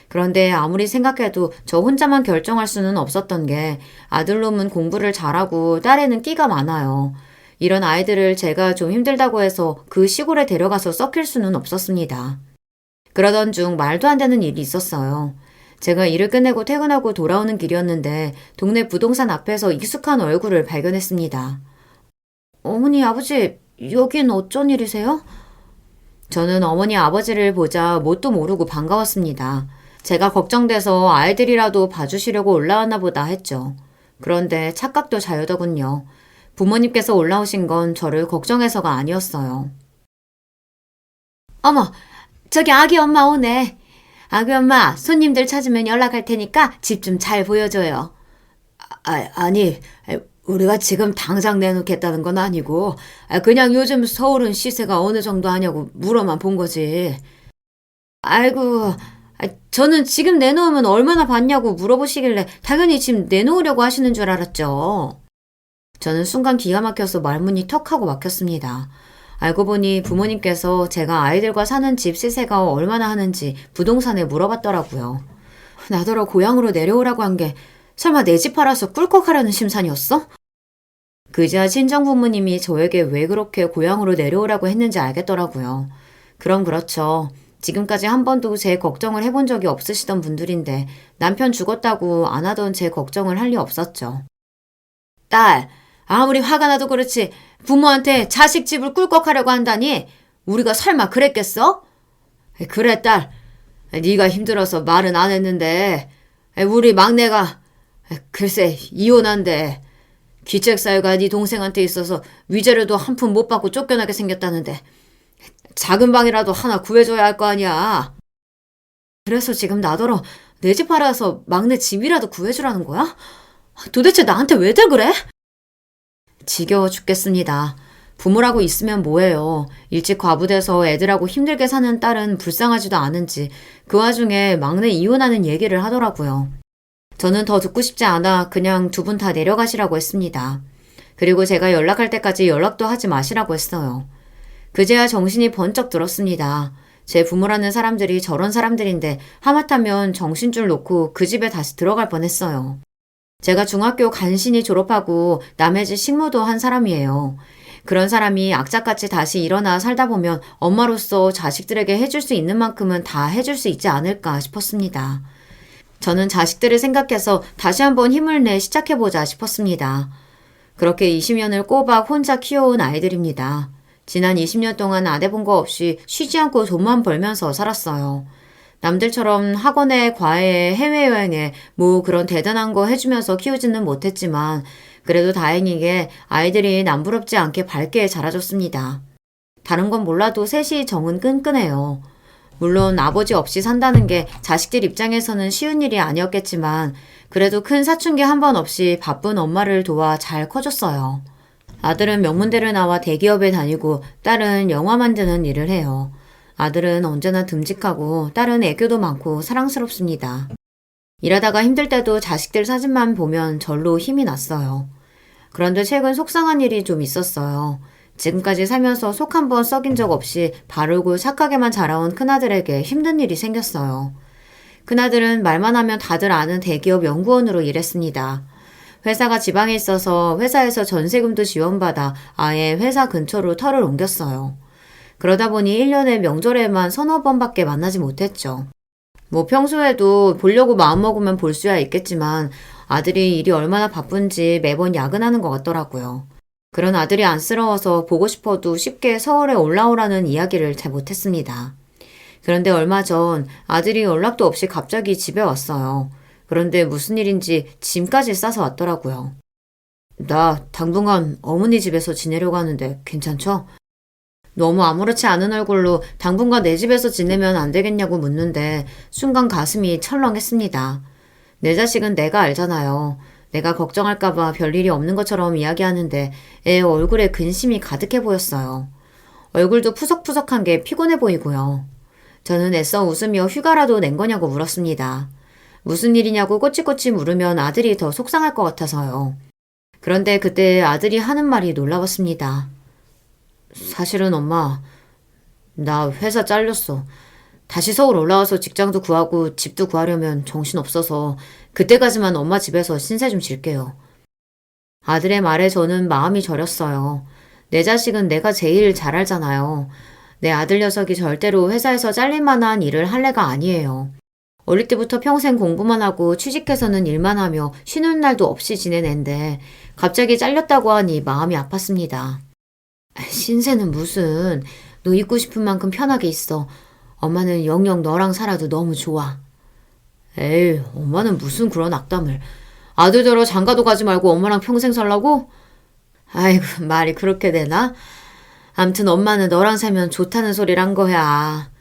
그런데 아무리 생각해도 저 혼자만 결정할 수는 없었던 게 아들놈은 공부를 잘하고 딸애는 끼가 많아요. 이런 아이들을 제가 좀 힘들다고 해서 그 시골에 데려가서 썩힐 수는 없었습니다. 그러던 중 말도 안 되는 일이 있었어요. 제가 일을 끝내고 퇴근하고 돌아오는 길이었는데 동네 부동산 앞에서 익숙한 얼굴을 발견했습니다. 어머니, 아버지, 여긴 어쩐 일이세요? 저는 어머니 아버지를 보자 뭣도 모르고 반가웠습니다. 제가 걱정돼서 아이들이라도 봐주시려고 올라왔나 보다 했죠. 그런데 착각도 자유더군요. 부모님께서 올라오신 건 저를 걱정해서가 아니었어요. 어머, 저기 아기 엄마 오네. 아기 엄마, 손님들 찾으면 연락할 테니까 집 좀 잘 보여줘요. 아니, 우리가 지금 당장 내놓겠다는 건 아니고 그냥 요즘 서울은 시세가 어느 정도 하냐고 물어만 본 거지. 아이고, 저는 지금 내놓으면 얼마나 받냐고 물어보시길래 당연히 지금 내놓으려고 하시는 줄 알았죠. 저는 순간 기가 막혀서 말문이 턱 하고 막혔습니다. 알고 보니 부모님께서 제가 아이들과 사는 집 시세가 얼마나 하는지 부동산에 물어봤더라고요. 나더러 고향으로 내려오라고 한 게 설마 내 집 팔아서 꿀꺽하려는 심산이었어? 그제야 친정부모님이 저에게 왜 그렇게 고향으로 내려오라고 했는지 알겠더라고요. 그럼 그렇죠. 지금까지 한 번도 제 걱정을 해본 적이 없으시던 분들인데 남편 죽었다고 안 하던 제 걱정을 할 리 없었죠. 딸, 아무리 화가 나도 그렇지 부모한테 자식 집을 꿀꺽하려고 한다니? 우리가 설마 그랬겠어? 그래, 딸. 네가 힘들어서 말은 안 했는데 우리 막내가 글쎄 이혼한대. 기책사유가 네 동생한테 있어서 위자료도 한 푼 못 받고 쫓겨나게 생겼다는데 작은 방이라도 하나 구해줘야 할 거 아니야. 그래서 지금 나더러 내 집 팔아서 막내 집이라도 구해주라는 거야? 도대체 나한테 왜들 그래? 지겨워 죽겠습니다. 부모라고 있으면 뭐해요. 일찍 과부돼서 애들하고 힘들게 사는 딸은 불쌍하지도 않은지 그 와중에 막내 이혼하는 얘기를 하더라고요. 저는 더 듣고 싶지 않아 그냥 두 분 다 내려가시라고 했습니다. 그리고 제가 연락할 때까지 연락도 하지 마시라고 했어요. 그제야 정신이 번쩍 들었습니다. 제 부모라는 사람들이 저런 사람들인데 하마터면 정신줄 놓고 그 집에 다시 들어갈 뻔했어요. 제가 중학교 간신히 졸업하고 남의 집 식모도 한 사람이에요. 그런 사람이 악착같이 다시 일어나 살다 보면 엄마로서 자식들에게 해줄 수 있는 만큼은 다 해줄 수 있지 않을까 싶었습니다. 저는 자식들을 생각해서 다시 한번 힘을 내 시작해보자 싶었습니다. 그렇게 20년을 꼬박 혼자 키워온 아이들입니다. 지난 20년 동안 안 해본 거 없이 쉬지 않고 돈만 벌면서 살았어요. 남들처럼 학원에, 과외에, 해외여행에 뭐 그런 대단한 거 해주면서 키우지는 못했지만 그래도 다행이게 아이들이 남부럽지 않게 밝게 자라줬습니다. 다른 건 몰라도 셋이 정은 끈끈해요. 물론 아버지 없이 산다는 게 자식들 입장에서는 쉬운 일이 아니었겠지만 그래도 큰 사춘기 한 번 없이 바쁜 엄마를 도와 잘 커줬어요. 아들은 명문대를 나와 대기업에 다니고 딸은 영화 만드는 일을 해요. 아들은 언제나 듬직하고 딸은 애교도 많고 사랑스럽습니다. 일하다가 힘들 때도 자식들 사진만 보면 절로 힘이 났어요. 그런데 최근 속상한 일이 좀 있었어요. 지금까지 살면서 속 한 번 썩인 적 없이 바르고 착하게만 자라온 큰아들에게 힘든 일이 생겼어요. 큰아들은 말만 하면 다들 아는 대기업 연구원으로 일했습니다. 회사가 지방에 있어서 회사에서 전세금도 지원받아 아예 회사 근처로 터를 옮겼어요. 그러다 보니 1년에 명절에만 서너 번밖에 만나지 못했죠. 뭐 평소에도 보려고 마음먹으면 볼 수야 있겠지만 아들이 일이 얼마나 바쁜지 매번 야근하는 것 같더라고요. 그런 아들이 안쓰러워서 보고 싶어도 쉽게 서울에 올라오라는 이야기를 잘 못했습니다. 그런데 얼마 전 아들이 연락도 없이 갑자기 집에 왔어요. 그런데 무슨 일인지 짐까지 싸서 왔더라고요. 나 당분간 어머니 집에서 지내려고 하는데 괜찮죠? 너무 아무렇지 않은 얼굴로 당분간 내 집에서 지내면 안 되겠냐고 묻는데 순간 가슴이 철렁했습니다. 내 자식은 내가 알잖아요. 내가 걱정할까봐 별일이 없는 것처럼 이야기하는데 애 얼굴에 근심이 가득해 보였어요. 얼굴도 푸석푸석한 게 피곤해 보이고요. 저는 애써 웃으며 휴가라도 낸 거냐고 물었습니다. 무슨 일이냐고 꼬치꼬치 물으면 아들이 더 속상할 것 같아서요. 그런데 그때 아들이 하는 말이 놀라웠습니다. 사실은 엄마, 나 회사 잘렸어. 다시 서울 올라와서 직장도 구하고 집도 구하려면 정신없어서 그때까지만 엄마 집에서 신세 좀 질게요. 아들의 말에 저는 마음이 저렸어요. 내 자식은 내가 제일 잘 알잖아요. 내 아들 녀석이 절대로 회사에서 잘릴 만한 일을 할 애가 아니에요. 어릴 때부터 평생 공부만 하고 취직해서는 일만 하며 쉬는 날도 없이 지낸 앤데 갑자기 잘렸다고 하니 마음이 아팠습니다. 신세는 무슨, 너 있고 싶은 만큼 편하게 있어. 엄마는 영영 너랑 살아도 너무 좋아. 에이, 엄마는 무슨 그런 악담을. 아들더러 장가도 가지 말고 엄마랑 평생 살라고? 아이고, 말이 그렇게 되나? 암튼 엄마는 너랑 살면 좋다는 소리를 한 거야.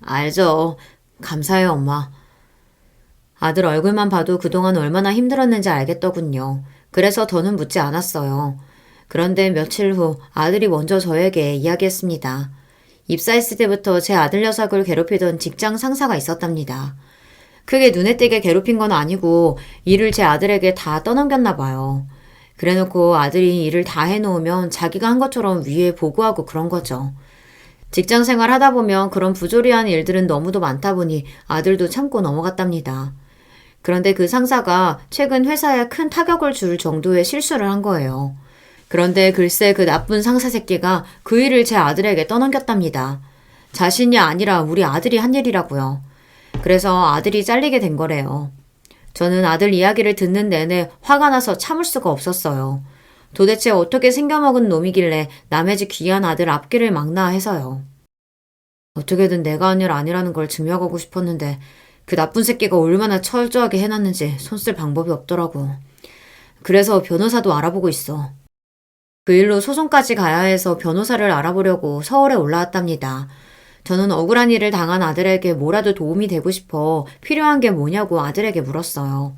알죠. 감사해요, 엄마. 아들 얼굴만 봐도 그동안 얼마나 힘들었는지 알겠더군요. 그래서 더는 묻지 않았어요. 그런데 며칠 후 아들이 먼저 저에게 이야기했습니다. 입사했을 때부터 제 아들 녀석을 괴롭히던 직장 상사가 있었답니다. 크게 눈에 띄게 괴롭힌 건 아니고 일을 제 아들에게 다 떠넘겼나 봐요. 그래놓고 아들이 일을 다 해놓으면 자기가 한 것처럼 위에 보고하고 그런 거죠. 직장 생활 하다 보면 그런 부조리한 일들은 너무도 많다 보니 아들도 참고 넘어갔답니다. 그런데 그 상사가 최근 회사에 큰 타격을 줄 정도의 실수를 한 거예요. 그런데 글쎄 그 나쁜 상사 새끼가 그 일을 제 아들에게 떠넘겼답니다. 자신이 아니라 우리 아들이 한 일이라고요. 그래서 아들이 잘리게 된 거래요. 저는 아들 이야기를 듣는 내내 화가 나서 참을 수가 없었어요. 도대체 어떻게 생겨먹은 놈이길래 남의 집 귀한 아들 앞길을 막나 해서요. 어떻게든 내가 한 일 아니라는 걸 증명하고 싶었는데 그 나쁜 새끼가 얼마나 철저하게 해놨는지 손쓸 방법이 없더라고. 그래서 변호사도 알아보고 있어. 그 일로 소송까지 가야 해서 변호사를 알아보려고 서울에 올라왔답니다. 저는 억울한 일을 당한 아들에게 뭐라도 도움이 되고 싶어 필요한 게 뭐냐고 아들에게 물었어요.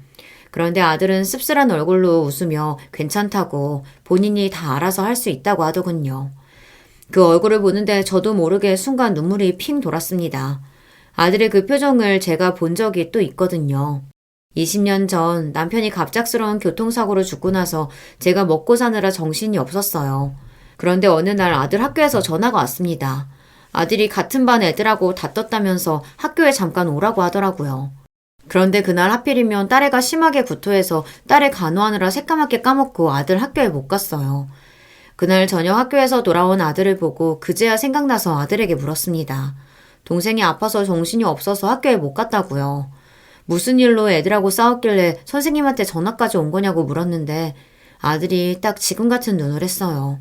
그런데 아들은 씁쓸한 얼굴로 웃으며 괜찮다고 본인이 다 알아서 할 수 있다고 하더군요. 그 얼굴을 보는데 저도 모르게 순간 눈물이 핑 돌았습니다. 아들의 그 표정을 제가 본 적이 또 있거든요. 20년 전 남편이 갑작스러운 교통사고로 죽고 나서 제가 먹고 사느라 정신이 없었어요. 그런데 어느 날 아들 학교에서 전화가 왔습니다. 아들이 같은 반 애들하고 다퉜다면서 학교에 잠깐 오라고 하더라고요. 그런데 그날 하필이면 딸애가 심하게 구토해서 딸애 간호하느라 새까맣게 까먹고 아들 학교에 못 갔어요. 그날 저녁 학교에서 돌아온 아들을 보고 그제야 생각나서 아들에게 물었습니다. 동생이 아파서 정신이 없어서 학교에 못 갔다고요. 무슨 일로 애들하고 싸웠길래 선생님한테 전화까지 온 거냐고 물었는데 아들이 딱 지금 같은 눈을 했어요.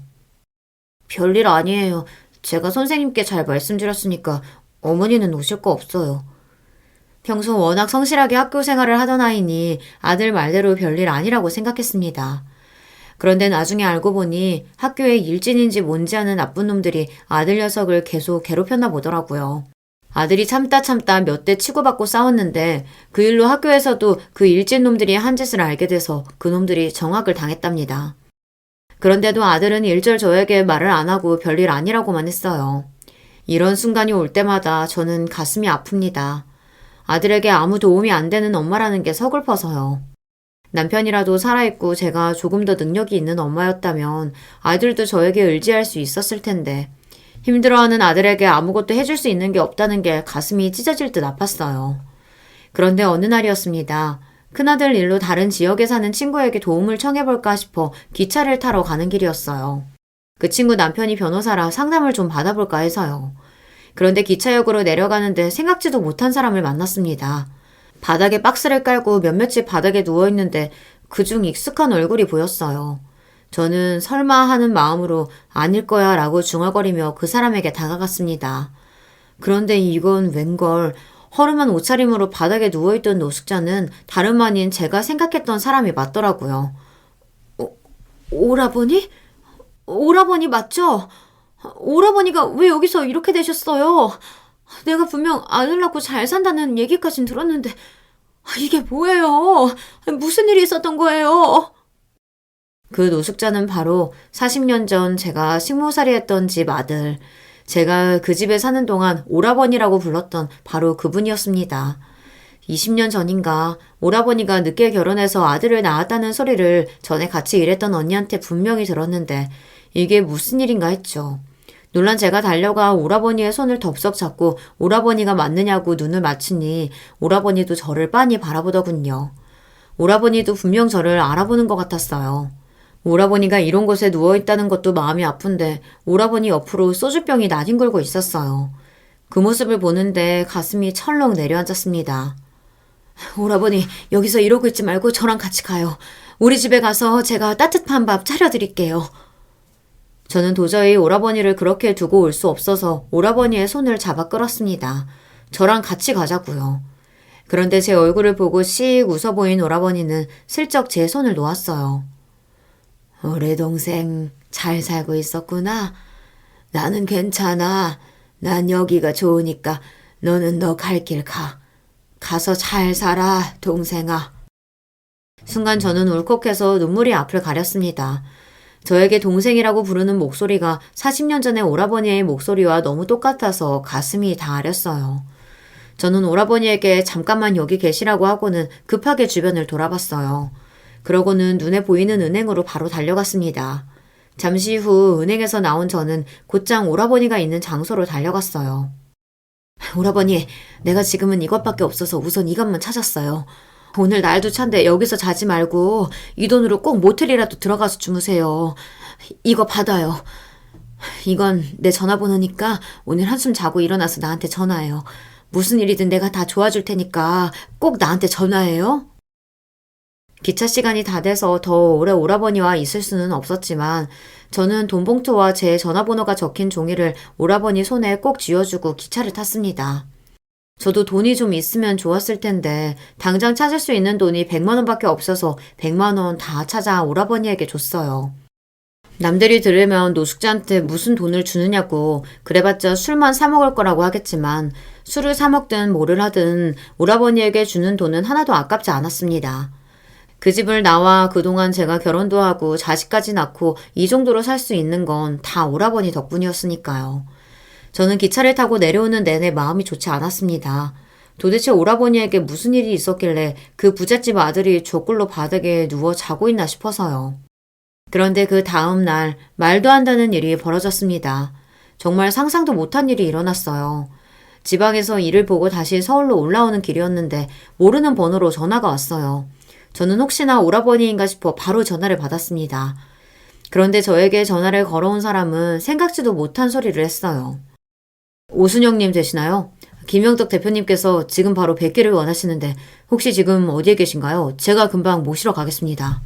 별일 아니에요. 제가 선생님께 잘 말씀드렸으니까 어머니는 오실 거 없어요. 평소 워낙 성실하게 학교 생활을 하던 아이니 아들 말대로 별일 아니라고 생각했습니다. 그런데 나중에 알고 보니 학교에 일진인지 뭔지 아는 나쁜 놈들이 아들 녀석을 계속 괴롭혔나 보더라고요. 아들이 참다 몇 대 치고받고 싸웠는데 그 일로 학교에서도 그 일진 놈들이 한 짓을 알게 돼서 그 놈들이 정학을 당했답니다. 그런데도 아들은 일절 저에게 말을 안 하고 별일 아니라고만 했어요. 이런 순간이 올 때마다 저는 가슴이 아픕니다. 아들에게 아무 도움이 안 되는 엄마라는 게 서글퍼서요. 남편이라도 살아있고 제가 조금 더 능력이 있는 엄마였다면 아들도 저에게 의지할 수 있었을 텐데 힘들어하는 아들에게 아무것도 해줄 수 있는 게 없다는 게 가슴이 찢어질 듯 아팠어요. 그런데 어느 날이었습니다. 큰아들 일로 다른 지역에 사는 친구에게 도움을 청해볼까 싶어 기차를 타러 가는 길이었어요. 그 친구 남편이 변호사라 상담을 좀 받아볼까 해서요. 그런데 기차역으로 내려가는데 생각지도 못한 사람을 만났습니다. 바닥에 박스를 깔고 몇몇이 바닥에 누워있는데 그중 익숙한 얼굴이 보였어요. 저는 설마 하는 마음으로 아닐 거야 라고 중얼거리며 그 사람에게 다가갔습니다. 그런데 이건 웬걸 허름한 옷차림으로 바닥에 누워있던 노숙자는 다름 아닌 제가 생각했던 사람이 맞더라고요. 오라버니? 오라버니 맞죠? 오라버니가 왜 여기서 이렇게 되셨어요? 내가 분명 아들 낳고 잘 산다는 얘기까진 들었는데 이게 뭐예요? 무슨 일이 있었던 거예요? 그 노숙자는 바로 40년 전 제가 식모살이 했던 집 아들, 제가 그 집에 사는 동안 오라버니라고 불렀던 바로 그분이었습니다. 20년 전인가 오라버니가 늦게 결혼해서 아들을 낳았다는 소리를 전에 같이 일했던 언니한테 분명히 들었는데 이게 무슨 일인가 했죠. 놀란 제가 달려가 오라버니의 손을 덥석 잡고 오라버니가 맞느냐고 눈을 맞추니 오라버니도 저를 빤히 바라보더군요. 오라버니도 분명 저를 알아보는 것 같았어요. 오라버니가 이런 곳에 누워있다는 것도 마음이 아픈데 오라버니 옆으로 소주병이 나뒹굴고 있었어요. 그 모습을 보는데 가슴이 철렁 내려앉았습니다. 오라버니 여기서 이러고 있지 말고 저랑 같이 가요. 우리 집에 가서 제가 따뜻한 밥 차려드릴게요. 저는 도저히 오라버니를 그렇게 두고 올 수 없어서 오라버니의 손을 잡아 끌었습니다. 저랑 같이 가자고요. 그런데 제 얼굴을 보고 씩 웃어 보인 오라버니는 슬쩍 제 손을 놓았어요. 우리 동생 잘 살고 있었구나. 나는 괜찮아. 난 여기가 좋으니까 너는 너 갈 길 가. 가서 잘 살아, 동생아. 순간 저는 울컥해서 눈물이 앞을 가렸습니다. 저에게 동생이라고 부르는 목소리가 40년 전의 오라버니의 목소리와 너무 똑같아서 가슴이 다 아렸어요. 저는 오라버니에게 잠깐만 여기 계시라고 하고는 급하게 주변을 돌아봤어요. 그러고는 눈에 보이는 은행으로 바로 달려갔습니다. 잠시 후 은행에서 나온 저는 곧장 오라버니가 있는 장소로 달려갔어요. 오라버니, 내가 지금은 이것밖에 없어서 우선 이것만 찾았어요. 오늘 날도 찬데 여기서 자지 말고 이 돈으로 꼭 모텔이라도 들어가서 주무세요. 이거 받아요. 이건 내 전화번호니까 오늘 한숨 자고 일어나서 나한테 전화해요. 무슨 일이든 내가 다 도와줄 테니까 꼭 나한테 전화해요. 기차 시간이 다 돼서 더 오래 오라버니와 있을 수는 없었지만 저는 돈봉투와 제 전화번호가 적힌 종이를 오라버니 손에 꼭 쥐어주고 기차를 탔습니다. 저도 돈이 좀 있으면 좋았을 텐데 당장 찾을 수 있는 돈이 100만 원밖에 없어서 100만 원 다 찾아 오라버니에게 줬어요. 남들이 들으면 노숙자한테 무슨 돈을 주느냐고 그래봤자 술만 사 먹을 거라고 하겠지만 술을 사 먹든 뭐를 하든 오라버니에게 주는 돈은 하나도 아깝지 않았습니다. 그 집을 나와 그동안 제가 결혼도 하고 자식까지 낳고 이 정도로 살 수 있는 건 다 오라버니 덕분이었으니까요. 저는 기차를 타고 내려오는 내내 마음이 좋지 않았습니다. 도대체 오라버니에게 무슨 일이 있었길래 그 부잣집 아들이 저꼴로 바닥에 누워 자고 있나 싶어서요. 그런데 그 다음 날 말도 안 되는 일이 벌어졌습니다. 정말 상상도 못한 일이 일어났어요. 지방에서 일을 보고 다시 서울로 올라오는 길이었는데 모르는 번호로 전화가 왔어요. 저는 혹시나 오라버니인가 싶어 바로 전화를 받았습니다. 그런데 저에게 전화를 걸어온 사람은 생각지도 못한 소리를 했어요. 오순영님 되시나요? 김영덕 대표님께서 지금 바로 뵙기를 원하시는데 혹시 지금 어디에 계신가요? 제가 금방 모시러 가겠습니다.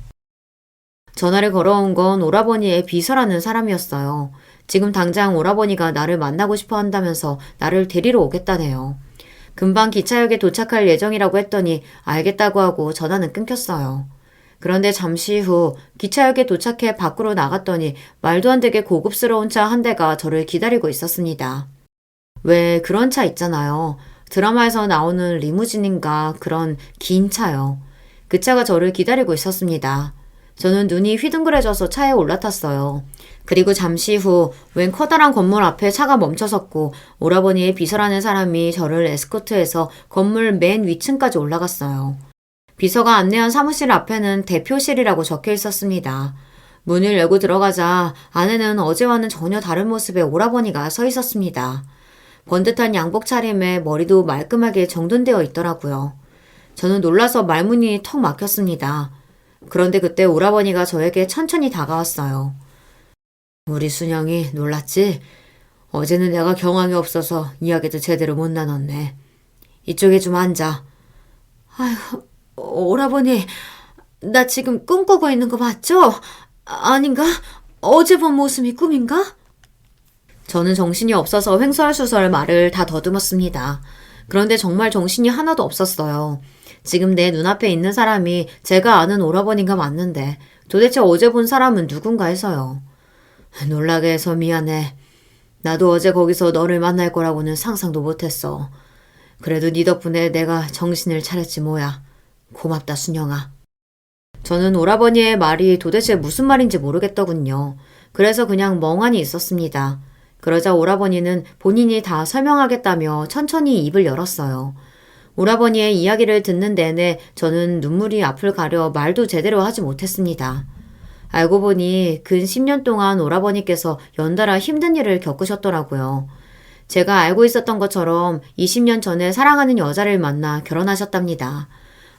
전화를 걸어온 건 오라버니의 비서라는 사람이었어요. 지금 당장 오라버니가 나를 만나고 싶어 한다면서 나를 데리러 오겠다네요. 금방 기차역에 도착할 예정이라고 했더니 알겠다고 하고 전화는 끊겼어요. 그런데 잠시 후 기차역에 도착해 밖으로 나갔더니 말도 안 되게 고급스러운 차 한 대가 저를 기다리고 있었습니다. 왜 그런 차 있잖아요. 드라마에서 나오는 리무진인가 그런 긴 차요. 그 차가 저를 기다리고 있었습니다. 저는 눈이 휘둥그레져서 차에 올라탔어요. 그리고 잠시 후 웬 커다란 건물 앞에 차가 멈춰섰고 오라버니의 비서라는 사람이 저를 에스코트해서 건물 맨 위층까지 올라갔어요. 비서가 안내한 사무실 앞에는 대표실이라고 적혀 있었습니다. 문을 열고 들어가자 안에는 어제와는 전혀 다른 모습의 오라버니가 서 있었습니다. 번듯한 양복 차림에 머리도 말끔하게 정돈되어 있더라고요. 저는 놀라서 말문이 턱 막혔습니다. 그런데 그때 오라버니가 저에게 천천히 다가왔어요. 우리 순영이 놀랐지? 어제는 내가 경황이 없어서 이야기도 제대로 못 나눴네. 이쪽에 좀 앉아. 아휴, 오라버니, 나 지금 꿈꾸고 있는 거 맞죠? 아닌가? 어제 본 모습이 꿈인가? 저는 정신이 없어서 횡설수설 말을 다 더듬었습니다. 그런데 정말 정신이 하나도 없었어요. 지금 내 눈앞에 있는 사람이 제가 아는 오라버니가 맞는데 도대체 어제 본 사람은 누군가 해서요. 놀라게 해서 미안해. 나도 어제 거기서 너를 만날 거라고는 상상도 못했어. 그래도 네 덕분에 내가 정신을 차렸지 뭐야. 고맙다 순영아. 저는 오라버니의 말이 도대체 무슨 말인지 모르겠더군요. 그래서 그냥 멍하니 있었습니다. 그러자 오라버니는 본인이 다 설명하겠다며 천천히 입을 열었어요. 오라버니의 이야기를 듣는 내내 저는 눈물이 앞을 가려 말도 제대로 하지 못했습니다. 알고 보니 근 10년 동안 오라버니께서 연달아 힘든 일을 겪으셨더라고요. 제가 알고 있었던 것처럼 20년 전에 사랑하는 여자를 만나 결혼하셨답니다.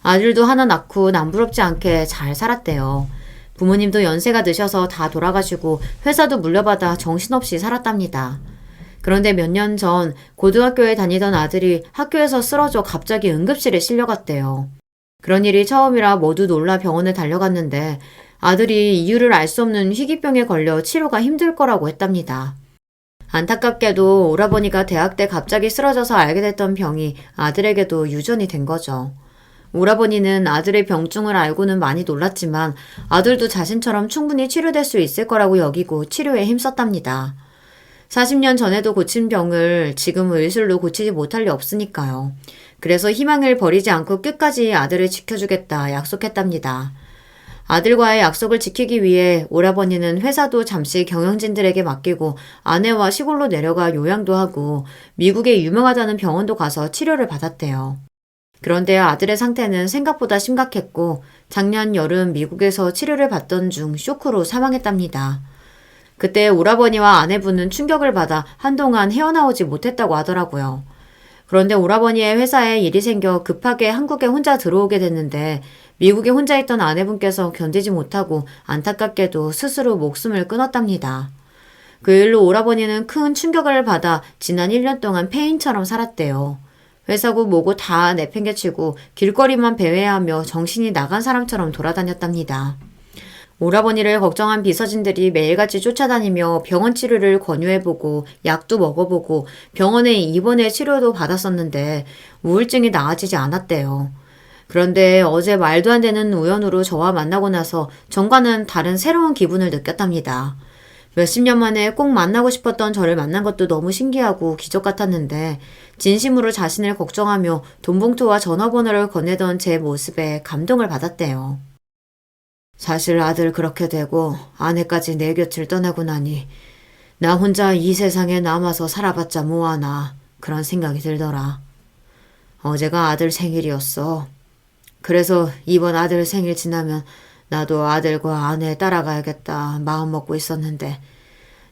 아들도 하나 낳고 남부럽지 않게 잘 살았대요. 부모님도 연세가 드셔서 다 돌아가시고 회사도 물려받아 정신없이 살았답니다. 그런데 몇 년 전 고등학교에 다니던 아들이 학교에서 쓰러져 갑자기 응급실에 실려갔대요. 그런 일이 처음이라 모두 놀라 병원에 달려갔는데 아들이 이유를 알 수 없는 희귀병에 걸려 치료가 힘들 거라고 했답니다. 안타깝게도 오라버니가 대학 때 갑자기 쓰러져서 알게 됐던 병이 아들에게도 유전이 된 거죠. 오라버니는 아들의 병증을 알고는 많이 놀랐지만 아들도 자신처럼 충분히 치료될 수 있을 거라고 여기고 치료에 힘썼답니다. 40년 전에도 고친 병을 지금 의술로 고치지 못할 리 없으니까요. 그래서 희망을 버리지 않고 끝까지 아들을 지켜주겠다 약속했답니다. 아들과의 약속을 지키기 위해 오라버니는 회사도 잠시 경영진들에게 맡기고 아내와 시골로 내려가 요양도 하고 미국에 유명하다는 병원도 가서 치료를 받았대요. 그런데 아들의 상태는 생각보다 심각했고 작년 여름 미국에서 치료를 받던 중 쇼크로 사망했답니다. 그때 오라버니와 아내분은 충격을 받아 한동안 헤어나오지 못했다고 하더라고요. 그런데 오라버니의 회사에 일이 생겨 급하게 한국에 혼자 들어오게 됐는데 미국에 혼자 있던 아내분께서 견디지 못하고 안타깝게도 스스로 목숨을 끊었답니다. 그 일로 오라버니는 큰 충격을 받아 지난 1년 동안 폐인처럼 살았대요. 회사고 뭐고 다 내팽개치고 길거리만 배회하며 정신이 나간 사람처럼 돌아다녔답니다. 오라버니를 걱정한 비서진들이 매일같이 쫓아다니며 병원 치료를 권유해보고 약도 먹어보고 병원에 입원해 치료도 받았었는데 우울증이 나아지지 않았대요. 그런데 어제 말도 안 되는 우연으로 저와 만나고 나서 전과는 다른 새로운 기분을 느꼈답니다. 몇십 년 만에 꼭 만나고 싶었던 저를 만난 것도 너무 신기하고 기적 같았는데 진심으로 자신을 걱정하며 돈봉투와 전화번호를 건네던 제 모습에 감동을 받았대요. 사실 아들 그렇게 되고 아내까지 내 곁을 떠나고 나니 나 혼자 이 세상에 남아서 살아봤자 뭐하나 그런 생각이 들더라. 어제가 아들 생일이었어. 그래서 이번 아들 생일 지나면 나도 아들과 아내 따라가야겠다 마음 먹고 있었는데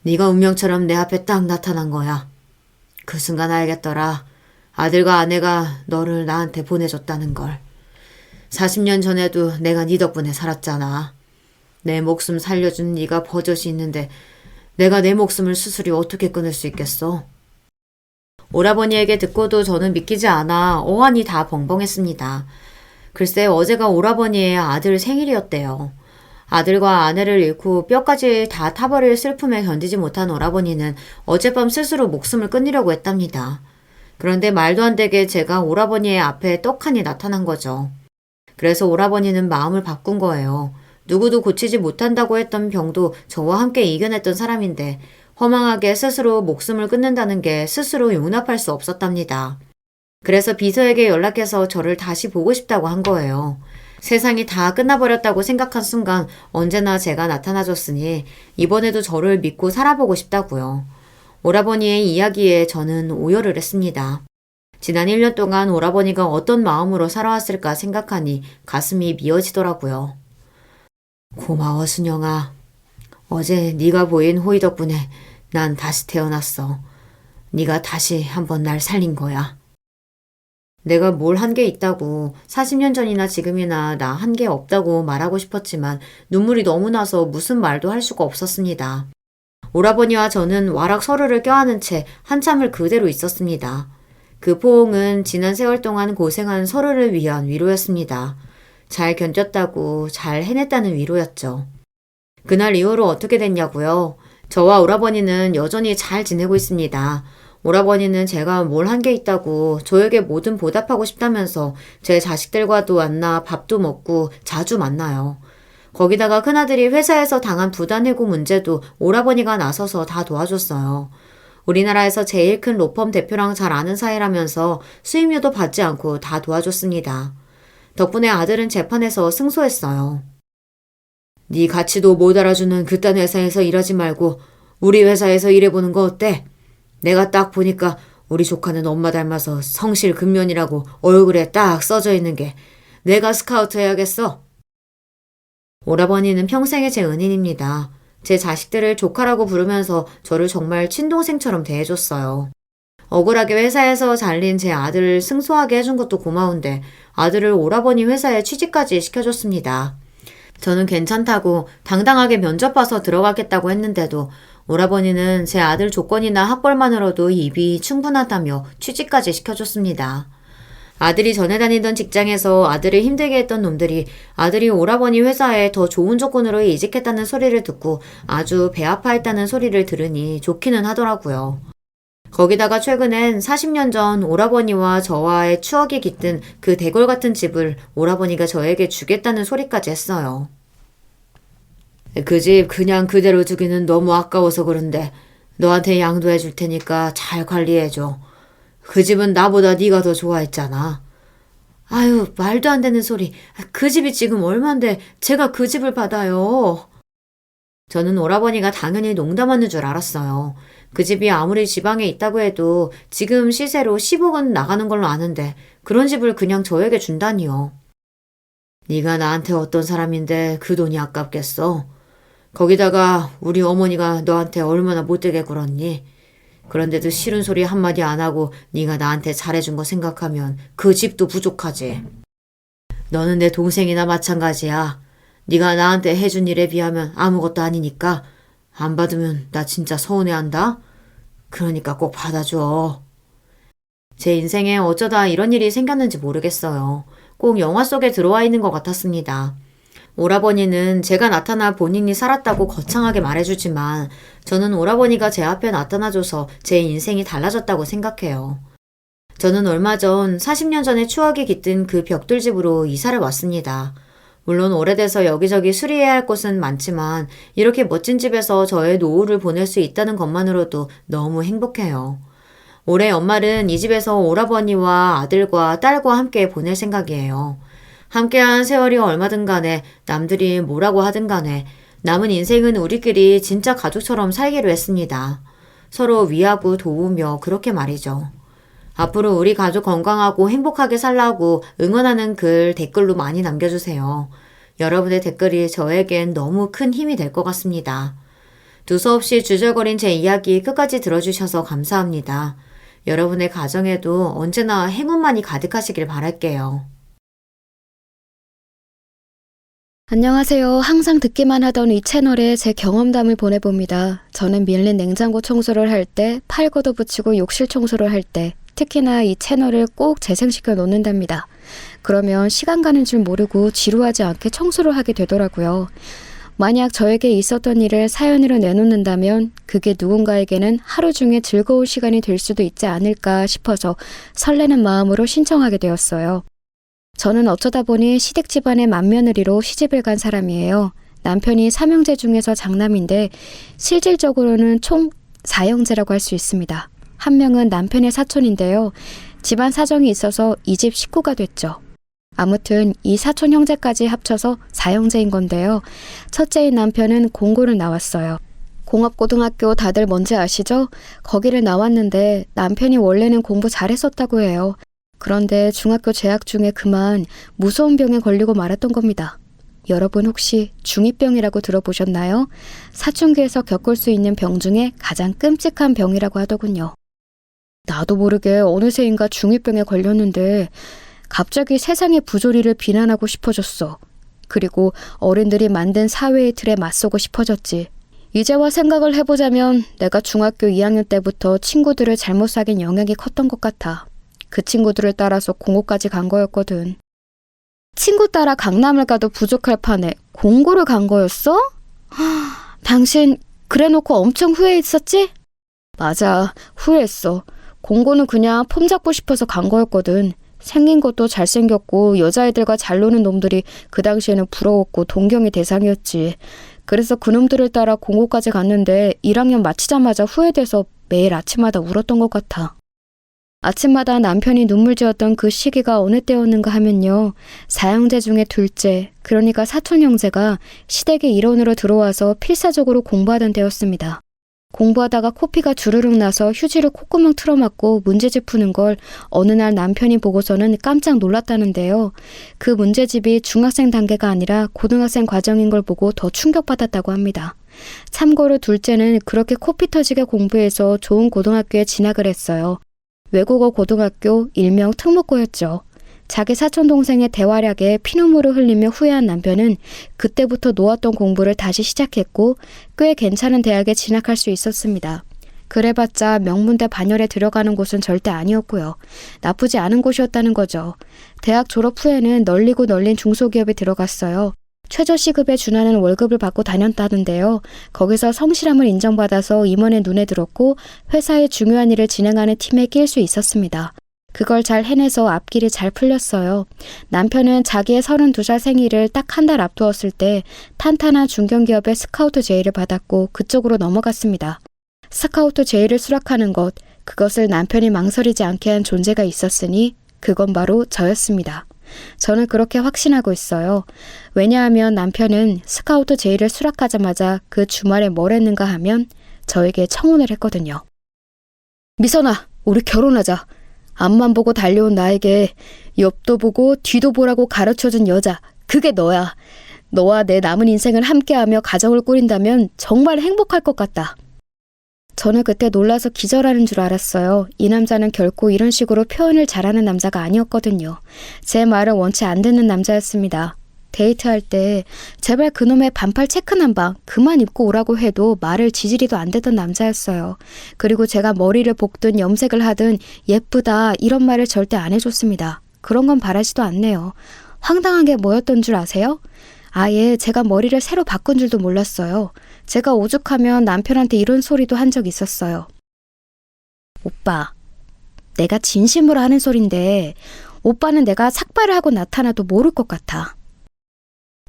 네가 운명처럼 내 앞에 딱 나타난 거야. 그 순간 알겠더라. 아들과 아내가 너를 나한테 보내줬다는 걸. 40년 전에도 내가 네 덕분에 살았잖아. 내 목숨 살려준 네가 버젓이 있는데 내가 내 목숨을 스스로 어떻게 끊을 수 있겠어? 오라버니에게 듣고도 저는 믿기지 않아 어안이 다 벙벙했습니다. 글쎄 어제가 오라버니의 아들 생일이었대요. 아들과 아내를 잃고 뼈까지 다 타버릴 슬픔에 견디지 못한 오라버니는 어젯밤 스스로 목숨을 끊으려고 했답니다. 그런데 말도 안 되게 제가 오라버니의 앞에 떡하니 나타난 거죠. 그래서 오라버니는 마음을 바꾼 거예요. 누구도 고치지 못한다고 했던 병도 저와 함께 이겨냈던 사람인데 허망하게 스스로 목숨을 끊는다는 게 스스로 용납할 수 없었답니다. 그래서 비서에게 연락해서 저를 다시 보고 싶다고 한 거예요. 세상이 다 끝나버렸다고 생각한 순간 언제나 제가 나타나줬으니 이번에도 저를 믿고 살아보고 싶다고요. 오라버니의 이야기에 저는 오열을 했습니다. 지난 1년 동안 오라버니가 어떤 마음으로 살아왔을까 생각하니 가슴이 미어지더라고요. 고마워 순영아. 어제 네가 보인 호의 덕분에 난 다시 태어났어. 네가 다시 한번 날 살린 거야. 내가 뭘 한 게 있다고 40년 전이나 지금이나 나 한 게 없다고 말하고 싶었지만 눈물이 너무 나서 무슨 말도 할 수가 없었습니다. 오라버니와 저는 와락 서로를 껴안은 채 한참을 그대로 있었습니다. 그 포옹은 지난 세월 동안 고생한 서로를 위한 위로였습니다. 잘 견뎠다고 잘 해냈다는 위로였죠. 그날 이후로 어떻게 됐냐고요? 저와 오라버니는 여전히 잘 지내고 있습니다. 오라버니는 제가 뭘 한 게 있다고 저에게 뭐든 보답하고 싶다면서 제 자식들과도 만나 밥도 먹고 자주 만나요. 거기다가 큰아들이 회사에서 당한 부단 해고 문제도 오라버니가 나서서 다 도와줬어요. 우리나라에서 제일 큰 로펌 대표랑 잘 아는 사이라면서 수임료도 받지 않고 다 도와줬습니다. 덕분에 아들은 재판에서 승소했어요. 네 가치도 못 알아주는 그딴 회사에서 일하지 말고 우리 회사에서 일해보는 거 어때? 내가 딱 보니까 우리 조카는 엄마 닮아서 성실 근면이라고 얼굴에 딱 써져 있는 게 내가 스카우트 해야겠어. 오라버니는 평생의 제 은인입니다. 제 자식들을 조카라고 부르면서 저를 정말 친동생처럼 대해줬어요. 억울하게 회사에서 잘린 제 아들을 승소하게 해준 것도 고마운데 아들을 오라버니 회사에 취직까지 시켜줬습니다. 저는 괜찮다고 당당하게 면접 봐서 들어가겠다고 했는데도 오라버니는 제 아들 조건이나 학벌만으로도 입이 충분하다며 취직까지 시켜줬습니다. 아들이 전에 다니던 직장에서 아들을 힘들게 했던 놈들이 아들이 오라버니 회사에 더 좋은 조건으로 이직했다는 소리를 듣고 아주 배 아파했다는 소리를 들으니 좋기는 하더라고요. 거기다가 최근엔 40년 전 오라버니와 저와의 추억이 깃든 그 대골 같은 집을 오라버니가 저에게 주겠다는 소리까지 했어요. 그 집 그냥 그대로 두기는 너무 아까워서 그런데 너한테 양도해 줄 테니까 잘 관리해줘. 그 집은 나보다 네가 더 좋아했잖아. 아유, 말도 안 되는 소리. 그 집이 지금 얼만데 제가 그 집을 받아요. 저는 오라버니가 당연히 농담하는 줄 알았어요. 그 집이 아무리 지방에 있다고 해도 지금 시세로 10억은 나가는 걸로 아는데 그런 집을 그냥 저에게 준다니요. 네가 나한테 어떤 사람인데 그 돈이 아깝겠어. 거기다가 우리 어머니가 너한테 얼마나 못되게 굴었니? 그런데도 싫은 소리 한마디 안 하고 네가 나한테 잘해준 거 생각하면 그 집도 부족하지. 너는 내 동생이나 마찬가지야. 네가 나한테 해준 일에 비하면 아무것도 아니니까 안 받으면 나 진짜 서운해한다. 그러니까 꼭 받아줘. 제 인생에 어쩌다 이런 일이 생겼는지 모르겠어요. 꼭 영화 속에 들어와 있는 것 같았습니다. 오라버니는 제가 나타나 본인이 살았다고 거창하게 말해주지만 저는 오라버니가 제 앞에 나타나줘서 제 인생이 달라졌다고 생각해요. 저는 얼마 전 40년 전의 추억이 깃든 그 벽돌집으로 이사를 왔습니다. 물론 오래돼서 여기저기 수리해야 할 곳은 많지만 이렇게 멋진 집에서 저의 노후를 보낼 수 있다는 것만으로도 너무 행복해요. 올해 연말은 이 집에서 오라버니와 아들과 딸과 함께 보낼 생각이에요. 함께한 세월이 얼마든 간에 남들이 뭐라고 하든 간에 남은 인생은 우리끼리 진짜 가족처럼 살기로 했습니다. 서로 위하고 도우며 그렇게 말이죠. 앞으로 우리 가족 건강하고 행복하게 살라고 응원하는 글 댓글로 많이 남겨주세요. 여러분의 댓글이 저에겐 너무 큰 힘이 될 것 같습니다. 두서없이 주절거린 제 이야기 끝까지 들어주셔서 감사합니다. 여러분의 가정에도 언제나 행운만이 가득하시길 바랄게요. 안녕하세요. 항상 듣기만 하던 이 채널에 제 경험담을 보내봅니다. 저는 밀린 냉장고 청소를 할 때, 팔고도 붙이고 욕실 청소를 할 때, 특히나 이 채널을 꼭 재생시켜 놓는답니다. 그러면 시간 가는 줄 모르고 지루하지 않게 청소를 하게 되더라고요. 만약 저에게 있었던 일을 사연으로 내놓는다면 그게 누군가에게는 하루 중에 즐거운 시간이 될 수도 있지 않을까 싶어서 설레는 마음으로 신청하게 되었어요. 저는 어쩌다 보니 시댁 집안의 맏며느리로 시집을 간 사람이에요. 남편이 삼형제 중에서 장남인데 실질적으로는 총 4형제라고 할 수 있습니다. 한 명은 남편의 사촌인데요. 집안 사정이 있어서 이 집 식구가 됐죠. 아무튼 이 사촌 형제까지 합쳐서 4형제인 건데요. 첫째인 남편은 공고를 나왔어요. 공업고등학교 다들 뭔지 아시죠? 거기를 나왔는데 남편이 원래는 공부 잘했었다고 해요. 그런데 중학교 재학 중에 그만 무서운 병에 걸리고 말았던 겁니다. 여러분 혹시 중2병이라고 들어보셨나요? 사춘기에서 겪을 수 있는 병 중에 가장 끔찍한 병이라고 하더군요. 나도 모르게 어느새인가 중2병에 걸렸는데 갑자기 세상의 부조리를 비난하고 싶어졌어. 그리고 어른들이 만든 사회의 틀에 맞서고 싶어졌지. 이제와 생각을 해보자면 내가 중학교 2학년 때부터 친구들을 잘못 사귄 영향이 컸던 것 같아. 그 친구들을 따라서 공고까지 간 거였거든. 친구 따라 강남을 가도 부족할 판에 공고를 간 거였어? 당신 그래놓고 엄청 후회했었지? 맞아, 후회했어. 공고는 그냥 폼 잡고 싶어서 간 거였거든. 생긴 것도 잘생겼고 여자애들과 잘 노는 놈들이 그 당시에는 부러웠고 동경의 대상이었지. 그래서 그놈들을 따라 공고까지 갔는데 1학년 마치자마자 후회돼서 매일 아침마다 울었던 것 같아. 아침마다 남편이 눈물 지었던 그 시기가 어느 때였는가 하면요. 4형제 중에 둘째, 그러니까 사촌 형제가 시댁의 일원으로 들어와서 필사적으로 공부하던 때였습니다. 공부하다가 코피가 주르륵 나서 휴지를 콧구멍 틀어막고 문제집 푸는 걸 어느 날 남편이 보고서는 깜짝 놀랐다는데요. 그 문제집이 중학생 단계가 아니라 고등학생 과정인 걸 보고 더 충격받았다고 합니다. 참고로 둘째는 그렇게 코피 터지게 공부해서 좋은 고등학교에 진학을 했어요. 외국어 고등학교 일명 특목고였죠. 자기 사촌동생의 대활약에 피눈물을 흘리며 후회한 남편은 그때부터 놓았던 공부를 다시 시작했고 꽤 괜찮은 대학에 진학할 수 있었습니다. 그래봤자 명문대 반열에 들어가는 곳은 절대 아니었고요. 나쁘지 않은 곳이었다는 거죠. 대학 졸업 후에는 널리고 널린 중소기업에 들어갔어요. 최저시급에 준하는 월급을 받고 다녔다는데요. 거기서 성실함을 인정받아서 임원의 눈에 들었고 회사의 중요한 일을 진행하는 팀에 낄 수 있었습니다. 그걸 잘 해내서 앞길이 잘 풀렸어요. 남편은 자기의 32살 생일을 딱 한 달 앞두었을 때 탄탄한 중견기업의 스카우트 제의를 받았고 그쪽으로 넘어갔습니다. 스카우트 제의를 수락하는 것, 그것을 남편이 망설이지 않게 한 존재가 있었으니 그건 바로 저였습니다. 저는 그렇게 확신하고 있어요. 왜냐하면 남편은 스카우트 제의를 수락하자마자 그 주말에 뭘 했는가 하면 저에게 청혼을 했거든요. 미선아, 우리 결혼하자. 앞만 보고 달려온 나에게 옆도 보고 뒤도 보라고 가르쳐준 여자, 그게 너야. 너와 내 남은 인생을 함께하며 가정을 꾸린다면 정말 행복할 것 같다. 저는 그때 놀라서 기절하는 줄 알았어요. 이 남자는 결코 이런 식으로 표현을 잘하는 남자가 아니었거든요. 제 말을 원치 안 듣는 남자였습니다. 데이트할 때 제발 그놈의 반팔 체크 남방 그만 입고 오라고 해도 말을 지지리도 안 되던 남자였어요. 그리고 제가 머리를 볶든 염색을 하든 예쁘다 이런 말을 절대 안 해줬습니다. 그런 건 바라지도 않네요. 황당한 게 뭐였던 줄 아세요? 아예 제가 머리를 새로 바꾼 줄도 몰랐어요. 제가 오죽하면 남편한테 이런 소리도 한 적 있었어요. 오빠, 내가 진심으로 하는 소린데 오빠는 내가 삭발을 하고 나타나도 모를 것 같아.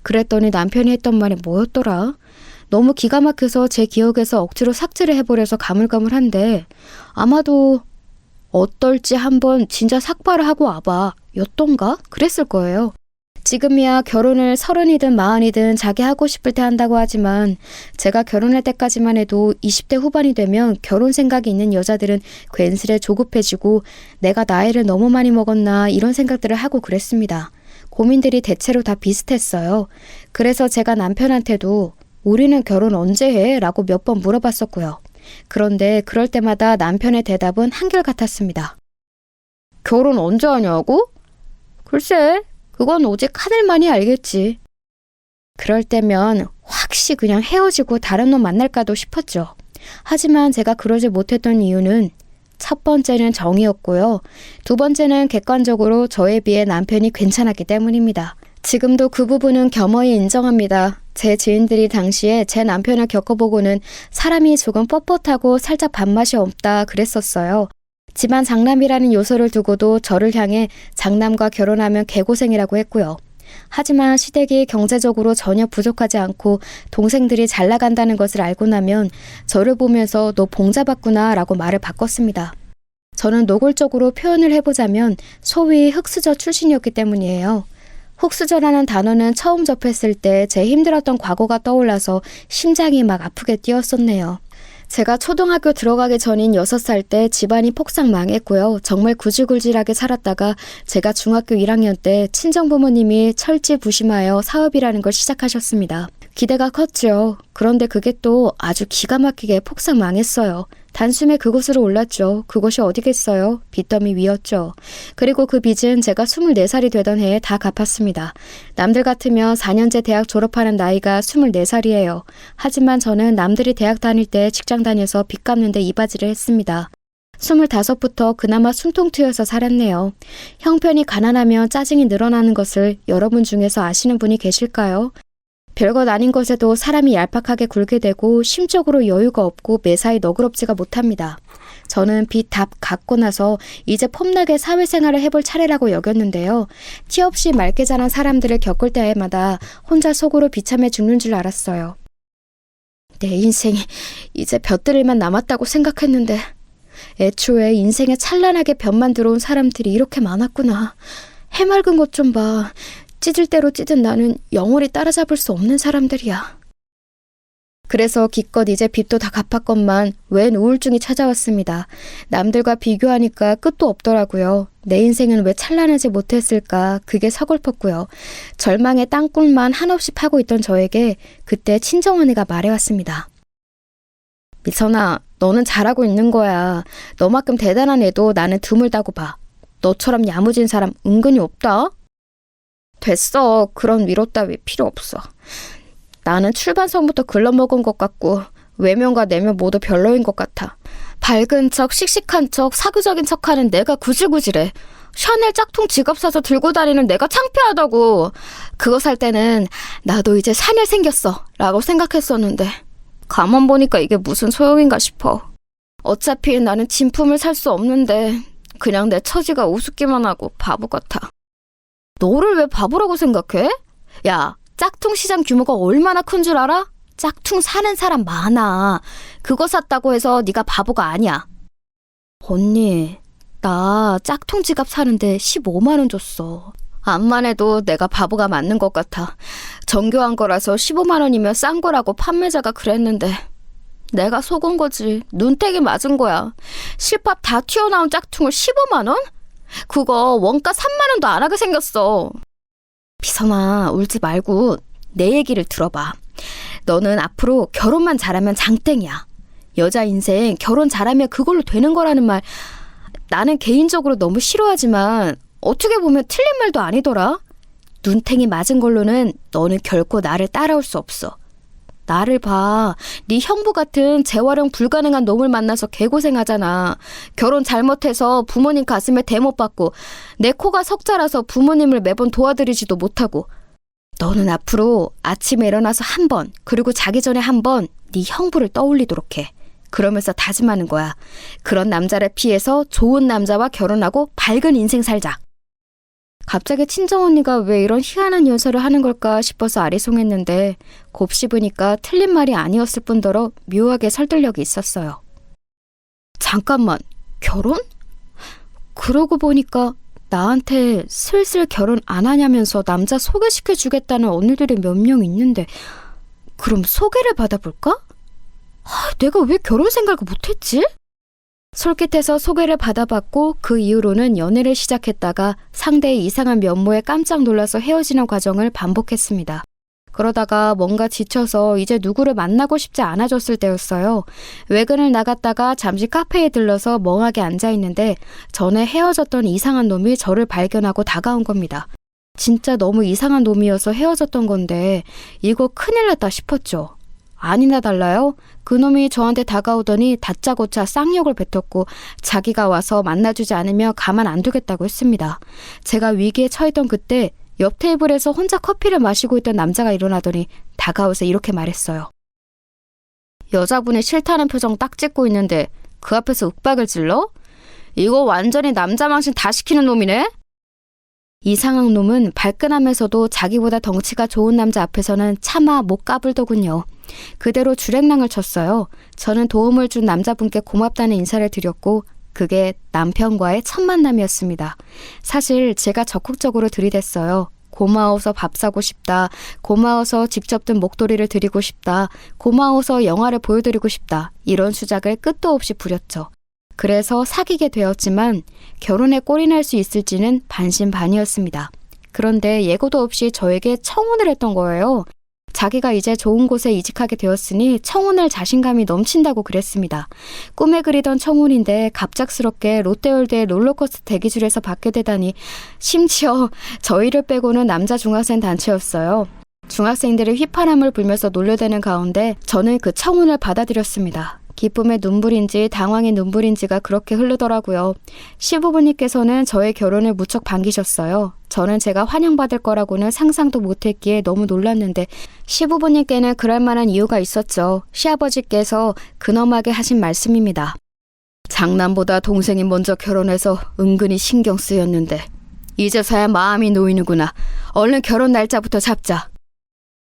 그랬더니 남편이 했던 말이 뭐였더라? 너무 기가 막혀서 제 기억에서 억지로 삭제를 해버려서 가물가물한데 아마도 어떨지 한번 진짜 삭발을 하고 와봐 였던가? 그랬을 거예요. 지금이야 결혼을 30이든 40이든 자기 하고 싶을 때 한다고 하지만 제가 결혼할 때까지만 해도 20대 후반이 되면 결혼 생각이 있는 여자들은 괜스레 조급해지고 내가 나이를 너무 많이 먹었나 이런 생각들을 하고 그랬습니다. 고민들이 대체로 다 비슷했어요. 그래서 제가 남편한테도 우리는 결혼 언제 해? 라고 몇 번 물어봤었고요. 그런데 그럴 때마다 남편의 대답은 한결같았습니다. 결혼 언제 하냐고? 글쎄, 그건 오직 하늘만이 알겠지. 그럴 때면 확시 그냥 헤어지고 다른 놈 만날까도 싶었죠. 하지만 제가 그러지 못했던 이유는 첫 번째는 정이었고요. 두 번째는 객관적으로 저에 비해 남편이 괜찮았기 때문입니다. 지금도 그 부분은 겸허히 인정합니다. 제 지인들이 당시에 제 남편을 겪어보고는 사람이 조금 뻣뻣하고 살짝 밥맛이 없다 그랬었어요. 집안 장남이라는 요소를 두고도 저를 향해 장남과 결혼하면 개고생이라고 했고요. 하지만 시댁이 경제적으로 전혀 부족하지 않고 동생들이 잘 나간다는 것을 알고 나면 저를 보면서 너 봉잡았구나 라고 말을 바꿨습니다. 저는 노골적으로 표현을 해보자면 소위 흑수저 출신이었기 때문이에요. 흑수저라는 단어는 처음 접했을 때 제 힘들었던 과거가 떠올라서 심장이 막 아프게 뛰었었네요. 제가 초등학교 들어가기 전인 6살 때 집안이 폭삭 망했고요. 정말 구질구질하게 살았다가 제가 중학교 1학년 때 친정부모님이 철지부심하여 사업이라는 걸 시작하셨습니다. 기대가 컸죠. 그런데 그게 또 아주 기가 막히게 폭삭 망했어요. 단숨에 그곳으로 올랐죠. 그곳이 어디겠어요? 빚더미 위였죠. 그리고 그 빚은 제가 24살이 되던 해에 다 갚았습니다. 남들 같으면 4년제 대학 졸업하는 나이가 24살이에요. 하지만 저는 남들이 대학 다닐 때 직장 다녀서 빚 갚는데 이바지를 했습니다. 25부터 그나마 숨통 트여서 살았네요. 형편이 가난하면 짜증이 늘어나는 것을 여러분 중에서 아시는 분이 계실까요? 별것 아닌 것에도 사람이 얄팍하게 굴게 되고 심적으로 여유가 없고 매사에 너그럽지가 못합니다. 저는 빚 다 갚고 나서 이제 폼나게 사회생활을 해볼 차례라고 여겼는데요. 티 없이 맑게 자란 사람들을 겪을 때마다 혼자 속으로 비참해 죽는 줄 알았어요. 내 인생이 이제 볕들일만 남았다고 생각했는데 애초에 인생에 찬란하게 볕만 들어온 사람들이 이렇게 많았구나. 해맑은 것 좀 봐. 찢을 대로 찢은 나는 영원히 따라잡을 수 없는 사람들이야. 그래서 기껏 이제 빚도 다 갚았건만 웬 우울증이 찾아왔습니다. 남들과 비교하니까 끝도 없더라고요. 내 인생은 왜 찬란하지 못했을까 그게 서글펐고요. 절망의 땅굴만 한없이 파고 있던 저에게 그때 친정언니가 말해왔습니다. 미선아, 너는 잘하고 있는 거야. 너만큼 대단한 애도 나는 드물다고 봐. 너처럼 야무진 사람 은근히 없다. 됐어. 그런 위로 따위 필요 없어. 나는 출발선부터 글러먹은 것 같고 외면과 내면 모두 별로인 것 같아. 밝은 척, 씩씩한 척, 사교적인 척하는 내가 구질구질해. 샤넬 짝퉁 지갑 사서 들고 다니는 내가 창피하다고. 그거 살 때는 나도 이제 샤넬 생겼어 라고 생각했었는데 가만 보니까 이게 무슨 소용인가 싶어. 어차피 나는 진품을 살 수 없는데 그냥 내 처지가 우습기만 하고 바보 같아. 너를 왜 바보라고 생각해? 야, 짝퉁 시장 규모가 얼마나 큰 줄 알아? 짝퉁 사는 사람 많아. 그거 샀다고 해서 네가 바보가 아니야. 언니, 나 짝퉁 지갑 사는데 15만 원 줬어. 암만 해도 내가 바보가 맞는 것 같아. 정교한 거라서 15만 원이면 싼 거라고 판매자가 그랬는데 내가 속은 거지. 눈탱이 맞은 거야. 실밥 다 튀어나온 짝퉁을 15만 원? 그거 원가 3만 원도 안 하게 생겼어. 비선아, 울지 말고 내 얘기를 들어봐. 너는 앞으로 결혼만 잘하면 장땡이야. 여자 인생 결혼 잘하면 그걸로 되는 거라는 말 나는 개인적으로 너무 싫어하지만 어떻게 보면 틀린 말도 아니더라. 눈탱이 맞은 걸로는 너는 결코 나를 따라올 수 없어. 나를 봐. 네 형부 같은 재활용 불가능한 놈을 만나서 개고생하잖아. 결혼 잘못해서 부모님 가슴에 대못 받고 내 코가 석자라서 부모님을 매번 도와드리지도 못하고 너는 앞으로 아침에 일어나서 한 번, 그리고 자기 전에 한 번 네 형부를 떠올리도록 해. 그러면서 다짐하는 거야. 그런 남자를 피해서 좋은 남자와 결혼하고 밝은 인생 살자. 갑자기 친정언니가 왜 이런 희한한 연설을 하는 걸까 싶어서 아리송했는데 곱씹으니까 틀린 말이 아니었을 뿐더러 묘하게 설득력이 있었어요. 잠깐만, 결혼? 그러고 보니까 나한테 슬슬 결혼 안 하냐면서 남자 소개시켜 주겠다는 언니들이 몇 명 있는데 그럼 소개를 받아볼까? 내가 왜 결혼 생각을 못했지? 솔깃해서 소개를 받아봤고 그 이후로는 연애를 시작했다가 상대의 이상한 면모에 깜짝 놀라서 헤어지는 과정을 반복했습니다. 그러다가 뭔가 지쳐서 이제 누구를 만나고 싶지 않아졌을 때였어요. 외근을 나갔다가 잠시 카페에 들러서 멍하게 앉아있는데 전에 헤어졌던 이상한 놈이 저를 발견하고 다가온 겁니다. 진짜 너무 이상한 놈이어서 헤어졌던 건데 이거 큰일 났다 싶었죠. 아니나 달라요. 그놈이 저한테 다가오더니 다짜고짜 쌍욕을 뱉었고 자기가 와서 만나주지 않으면 가만 안 두겠다고 했습니다. 제가 위기에 처했던 그때 옆 테이블에서 혼자 커피를 마시고 있던 남자가 일어나더니 다가와서 이렇게 말했어요. 여자분이 싫다는 표정 딱 찍고 있는데 그 앞에서 윽박을 질러? 이거 완전히 남자 망신 다 시키는 놈이네? 이상한 놈은 발끈하면서도 자기보다 덩치가 좋은 남자 앞에서는 차마 못 까불더군요. 그대로 주랭랑을 쳤어요. 저는 도움을 준 남자분께 고맙다는 인사를 드렸고 그게 남편과의 첫 만남이었습니다. 사실 제가 적극적으로 들이댔어요. 고마워서 밥 사고 싶다. 고마워서 직접 든 목도리를 드리고 싶다. 고마워서 영화를 보여드리고 싶다. 이런 수작을 끝도 없이 부렸죠. 그래서 사귀게 되었지만 결혼에 꼴이 날 수 있을지는 반신반의였습니다. 그런데 예고도 없이 저에게 청혼을 했던 거예요. 자기가 이제 좋은 곳에 이직하게 되었으니 청혼할 자신감이 넘친다고 그랬습니다. 꿈에 그리던 청혼인데 갑작스럽게 롯데월드의 롤러코스터 대기줄에서 받게 되다니 심지어 저희를 빼고는 남자 중학생 단체였어요. 중학생들이 휘파람을 불면서 놀려대는 가운데 저는 그 청혼을 받아들였습니다. 기쁨의 눈물인지 당황의 눈물인지가 그렇게 흐르더라고요. 시부모님께서는 저의 결혼을 무척 반기셨어요. 저는 제가 환영받을 거라고는 상상도 못했기에 너무 놀랐는데 시부모님께는 그럴 만한 이유가 있었죠. 시아버지께서 근엄하게 하신 말씀입니다. 장남보다 동생이 먼저 결혼해서 은근히 신경 쓰였는데 이제서야 마음이 놓이는구나. 얼른 결혼 날짜부터 잡자.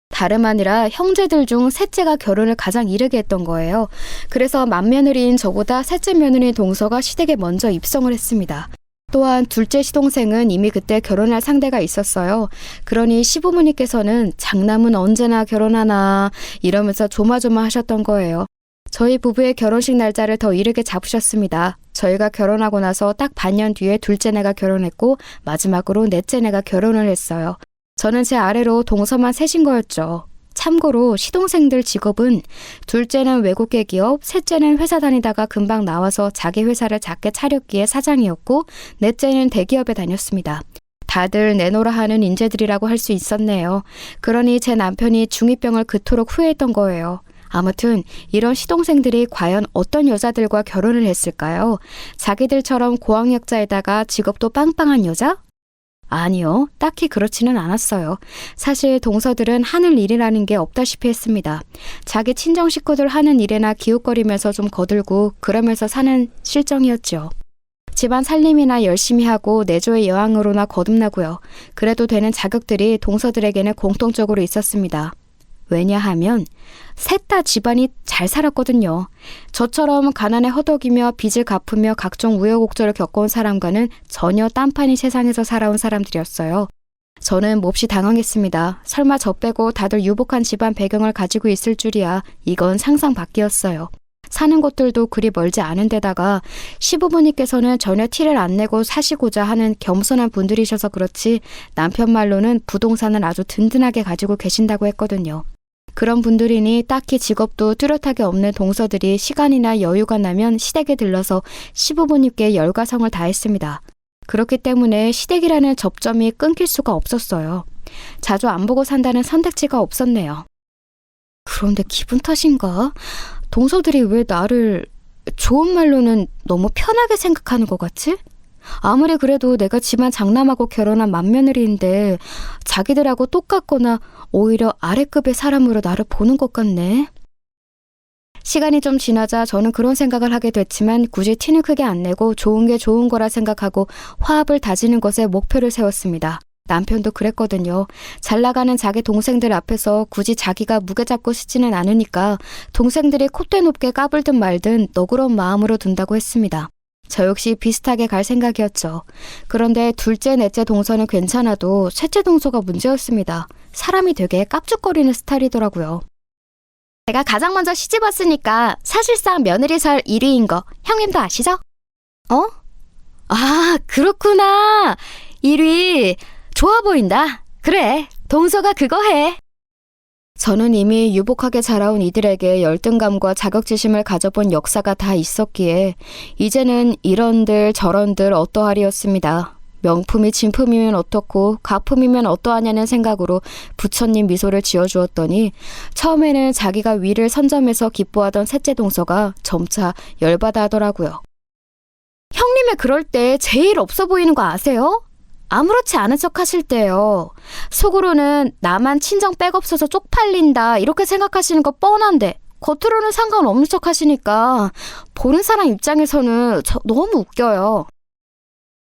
다름 아니라 형제들 중 셋째가 결혼을 가장 이르게 했던 거예요. 그래서 맏며느리인 저보다 셋째 며느리인 동서가 시댁에 먼저 입성을 했습니다. 또한 둘째 시동생은 이미 그때 결혼할 상대가 있었어요. 그러니 시부모님께서는 장남은 언제나 결혼하나 이러면서 조마조마 하셨던 거예요. 저희 부부의 결혼식 날짜를 더 이르게 잡으셨습니다. 저희가 결혼하고 나서 딱 반년 뒤에 둘째네가 결혼했고 마지막으로 넷째네가 결혼을 했어요. 저는 제 아래로 동서만 셋인 거였죠. 참고로 시동생들 직업은 둘째는 외국계 기업, 셋째는 회사 다니다가 금방 나와서 자기 회사를 작게 차렸기에 사장이었고 넷째는 대기업에 다녔습니다. 다들 내노라 하는 인재들이라고 할 수 있었네요. 그러니 제 남편이 중2병을 그토록 후회했던 거예요. 아무튼 이런 시동생들이 과연 어떤 여자들과 결혼을 했을까요? 자기들처럼 고학력자에다가 직업도 빵빵한 여자? 아니요, 딱히 그렇지는 않았어요. 사실 동서들은 하늘 일이라는 게 없다시피 했습니다. 자기 친정 식구들 하는 일에나 기웃거리면서 좀 거들고 그러면서 사는 실정이었죠. 집안 살림이나 열심히 하고 내조의 여왕으로나 거듭나고요. 그래도 되는 자격들이 동서들에게는 공통적으로 있었습니다. 왜냐하면 셋 다 집안이 잘 살았거든요. 저처럼 가난에 허덕이며 빚을 갚으며 각종 우여곡절을 겪어온 사람과는 전혀 딴판이 세상에서 살아온 사람들이었어요. 저는 몹시 당황했습니다. 설마 저 빼고 다들 유복한 집안 배경을 가지고 있을 줄이야. 이건 상상 밖이었어요. 사는 곳들도 그리 멀지 않은 데다가 시부모님께서는 전혀 티를 안 내고 사시고자 하는 겸손한 분들이셔서 그렇지 남편 말로는 부동산을 아주 든든하게 가지고 계신다고 했거든요. 그런 분들이니 딱히 직업도 뚜렷하게 없는 동서들이 시간이나 여유가 나면 시댁에 들러서 시부모님께 열과성을 다했습니다. 그렇기 때문에 시댁이라는 접점이 끊길 수가 없었어요. 자주 안 보고 산다는 선택지가 없었네요. 그런데 기분 탓인가? 동서들이 왜 나를 좋은 말로는 너무 편하게 생각하는 것 같지? 아무리 그래도 내가 집안 장남하고 결혼한 맏며느리인데 자기들하고 똑같거나 오히려 아래급의 사람으로 나를 보는 것 같네. 시간이 좀 지나자 저는 그런 생각을 하게 됐지만 굳이 티는 크게 안 내고 좋은 게 좋은 거라 생각하고 화합을 다지는 것에 목표를 세웠습니다. 남편도 그랬거든요. 잘 나가는 자기 동생들 앞에서 굳이 자기가 무게 잡고 싶지는 않으니까 동생들이 콧대 높게 까불든 말든 너그러운 마음으로 둔다고 했습니다. 저 역시 비슷하게 갈 생각이었죠. 그런데 둘째, 넷째 동서는 괜찮아도 셋째 동서가 문제였습니다. 사람이 되게 깝죽거리는 스타일이더라고요. 제가 가장 먼저 시집 왔으니까 사실상 며느리 설 1위인 거 형님도 아시죠? 어? 아, 그렇구나. 1위. 좋아 보인다. 그래, 동서가 그거 해. 저는 이미 유복하게 자라온 이들에게 열등감과 자격지심을 가져본 역사가 다 있었기에 이제는 이런들 저런들 어떠하리였습니다. 명품이 진품이면 어떻고 가품이면 어떠하냐는 생각으로 부처님 미소를 지어주었더니 처음에는 자기가 위를 선점해서 기뻐하던 셋째 동서가 점차 열받아 하더라고요. 형님의 그럴 때 제일 없어 보이는 거 아세요? 아무렇지 않은 척 하실 때요. 속으로는 나만 친정 백 없어서 쪽팔린다 이렇게 생각하시는 거 뻔한데 겉으로는 상관없는 척 하시니까 보는 사람 입장에서는 너무 웃겨요.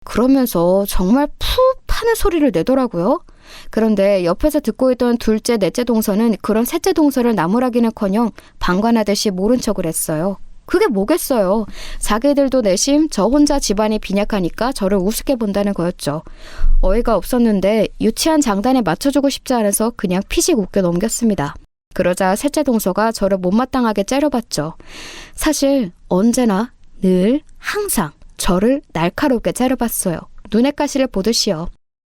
그러면서 정말 푹 파는 소리를 내더라고요. 그런데 옆에서 듣고 있던 둘째, 넷째 동서는 그런 셋째 동서를 나무라기는커녕 방관하듯이 모른 척을 했어요. 그게 뭐겠어요. 자기들도 내심 저 혼자 집안이 빈약하니까 저를 우습게 본다는 거였죠. 어이가 없었는데 유치한 장단에 맞춰주고 싶지 않아서 그냥 피식 웃겨 넘겼습니다. 그러자 셋째 동서가 저를 못마땅하게 째려봤죠. 사실 언제나 늘 항상 저를 날카롭게 째려봤어요. 눈의 가시를 보듯이요.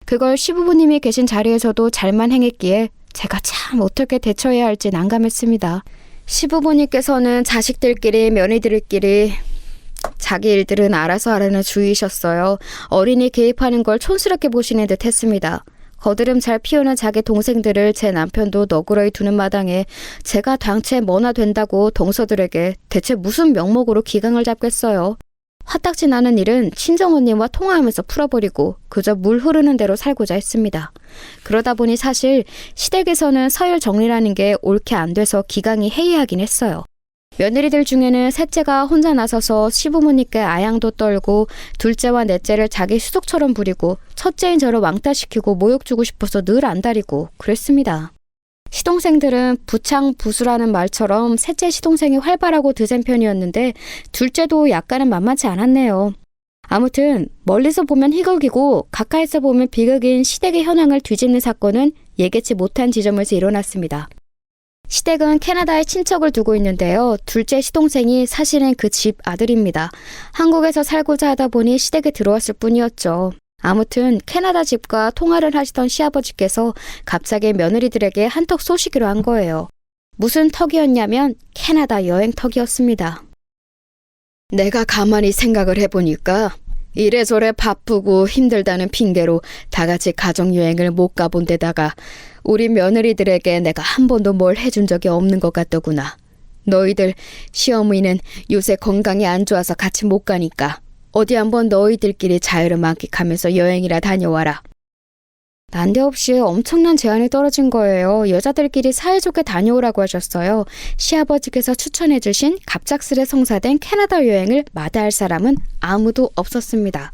그걸 시부모님이 계신 자리에서도 잘만 행했기에 제가 참 어떻게 대처해야 할지 난감했습니다. 시부모님께서는 자식들끼리 며느리들끼리 자기 일들은 알아서 하라는 주의셨어요. 어린이 개입하는 걸 촌스럽게 보시는 듯 했습니다. 거드름 잘 피우는 자기 동생들을 제 남편도 너그러이 두는 마당에 제가 당최 뭐나 된다고 동서들에게 대체 무슨 명목으로 기강을 잡겠어요. 화딱지 나는 일은 친정언니와 통화하면서 풀어버리고 그저 물 흐르는 대로 살고자 했습니다. 그러다 보니 사실 시댁에서는 서열 정리라는 게 옳게 안 돼서 기강이 해이하긴 했어요. 며느리들 중에는 셋째가 혼자 나서서 시부모님께 아양도 떨고 둘째와 넷째를 자기 수족처럼 부리고 첫째인 저를 왕따시키고 모욕 주고 싶어서 늘 안달이고 그랬습니다. 시동생들은 부창부수라는 말처럼 셋째 시동생이 활발하고 드센 편이었는데 둘째도 약간은 만만치 않았네요. 아무튼 멀리서 보면 희극이고 가까이서 보면 비극인 시댁의 현황을 뒤집는 사건은 예기치 못한 지점에서 일어났습니다. 시댁은 캐나다에 친척을 두고 있는데요. 둘째 시동생이 사실은 그 집 아들입니다. 한국에서 살고자 하다 보니 시댁에 들어왔을 뿐이었죠. 아무튼 캐나다 집과 통화를 하시던 시아버지께서 갑자기 며느리들에게 한턱 쏘시기로 한 거예요. 무슨 턱이었냐면 캐나다 여행 턱이었습니다. 내가 가만히 생각을 해보니까 이래저래 바쁘고 힘들다는 핑계로 다 같이 가족여행을 못 가본 데다가 우리 며느리들에게 내가 한 번도 뭘 해준 적이 없는 것 같더구나. 너희들 시어머니는 요새 건강이 안 좋아서 같이 못 가니까 어디 한번 너희들끼리 자유를 만끽하면서 여행이라 다녀와라. 난데없이 엄청난 제안이 떨어진 거예요. 여자들끼리 사이좋게 다녀오라고 하셨어요. 시아버지께서 추천해 주신 갑작스레 성사된 캐나다 여행을 마다할 사람은 아무도 없었습니다.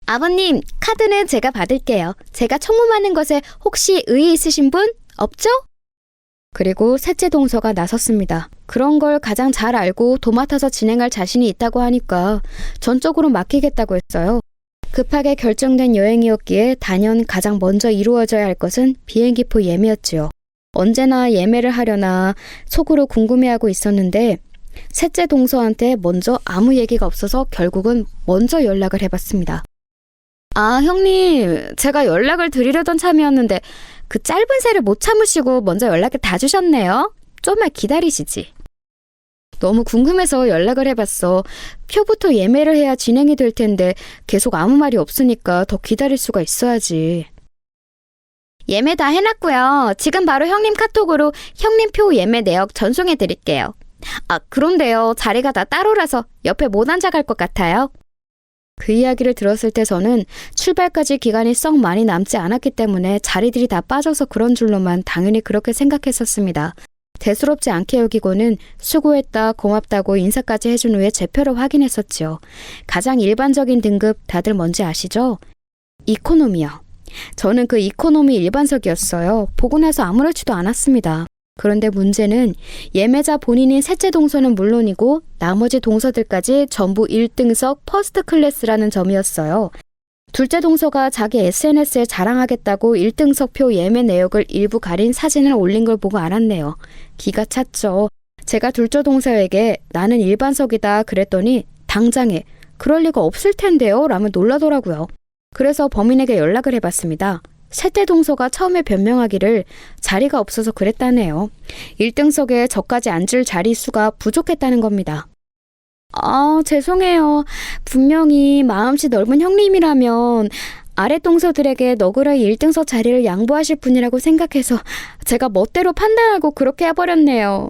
아버님, 카드는 제가 받을게요. 제가 청문하는 것에 혹시 의의 있으신 분 없죠? 그리고 셋째 동서가 나섰습니다. 그런 걸 가장 잘 알고 도맡아서 진행할 자신이 있다고 하니까 전적으로 맡기겠다고 했어요. 급하게 결정된 여행이었기에 단연 가장 먼저 이루어져야 할 것은 비행기표 예매였지요. 언제나 예매를 하려나 속으로 궁금해하고 있었는데 셋째 동서한테 먼저 아무 얘기가 없어서 결국은 먼저 연락을 해봤습니다. 아, 형님, 제가 연락을 드리려던 참이었는데 그 짧은 새를 못 참으시고 먼저 연락을 다 주셨네요. 좀만 기다리시지. 너무 궁금해서 연락을 해봤어. 표부터 예매를 해야 진행이 될 텐데 계속 아무 말이 없으니까 더 기다릴 수가 있어야지. 예매 다 해놨고요. 지금 바로 형님 카톡으로 형님 표 예매 내역 전송해 드릴게요. 아, 그런데요. 자리가 다 따로라서 옆에 못 앉아갈 것 같아요. 그 이야기를 들었을 때 저는 출발까지 기간이 썩 많이 남지 않았기 때문에 자리들이 다 빠져서 그런 줄로만 당연히 그렇게 생각했었습니다. 대수롭지 않게 여기고는 수고했다, 고맙다고 인사까지 해준 후에 제 표를 확인했었지요. 가장 일반적인 등급 다들 뭔지 아시죠? 이코노미요. 저는 그 이코노미 일반석이었어요. 보고 나서 아무렇지도 않았습니다. 그런데 문제는 예매자 본인인 셋째 동서는 물론이고 나머지 동서들까지 전부 1등석 퍼스트 클래스라는 점이었어요. 둘째 동서가 자기 SNS에 자랑하겠다고 1등석 표 예매 내역을 일부 가린 사진을 올린 걸 보고 알았네요. 기가 찼죠. 제가 둘째 동서에게 나는 일반석이다 그랬더니 당장에 그럴 리가 없을 텐데요 라며 놀라더라고요. 그래서 범인에게 연락을 해봤습니다. 셋째 동서가 처음에 변명하기를 자리가 없어서 그랬다네요. 1등석에 저까지 앉을 자리 수가 부족했다는 겁니다. 아, 죄송해요. 분명히 마음씨 넓은 형님이라면 아래 동서들에게 너그러이 1등석 자리를 양보하실 분이라고 생각해서 제가 멋대로 판단하고 그렇게 해버렸네요.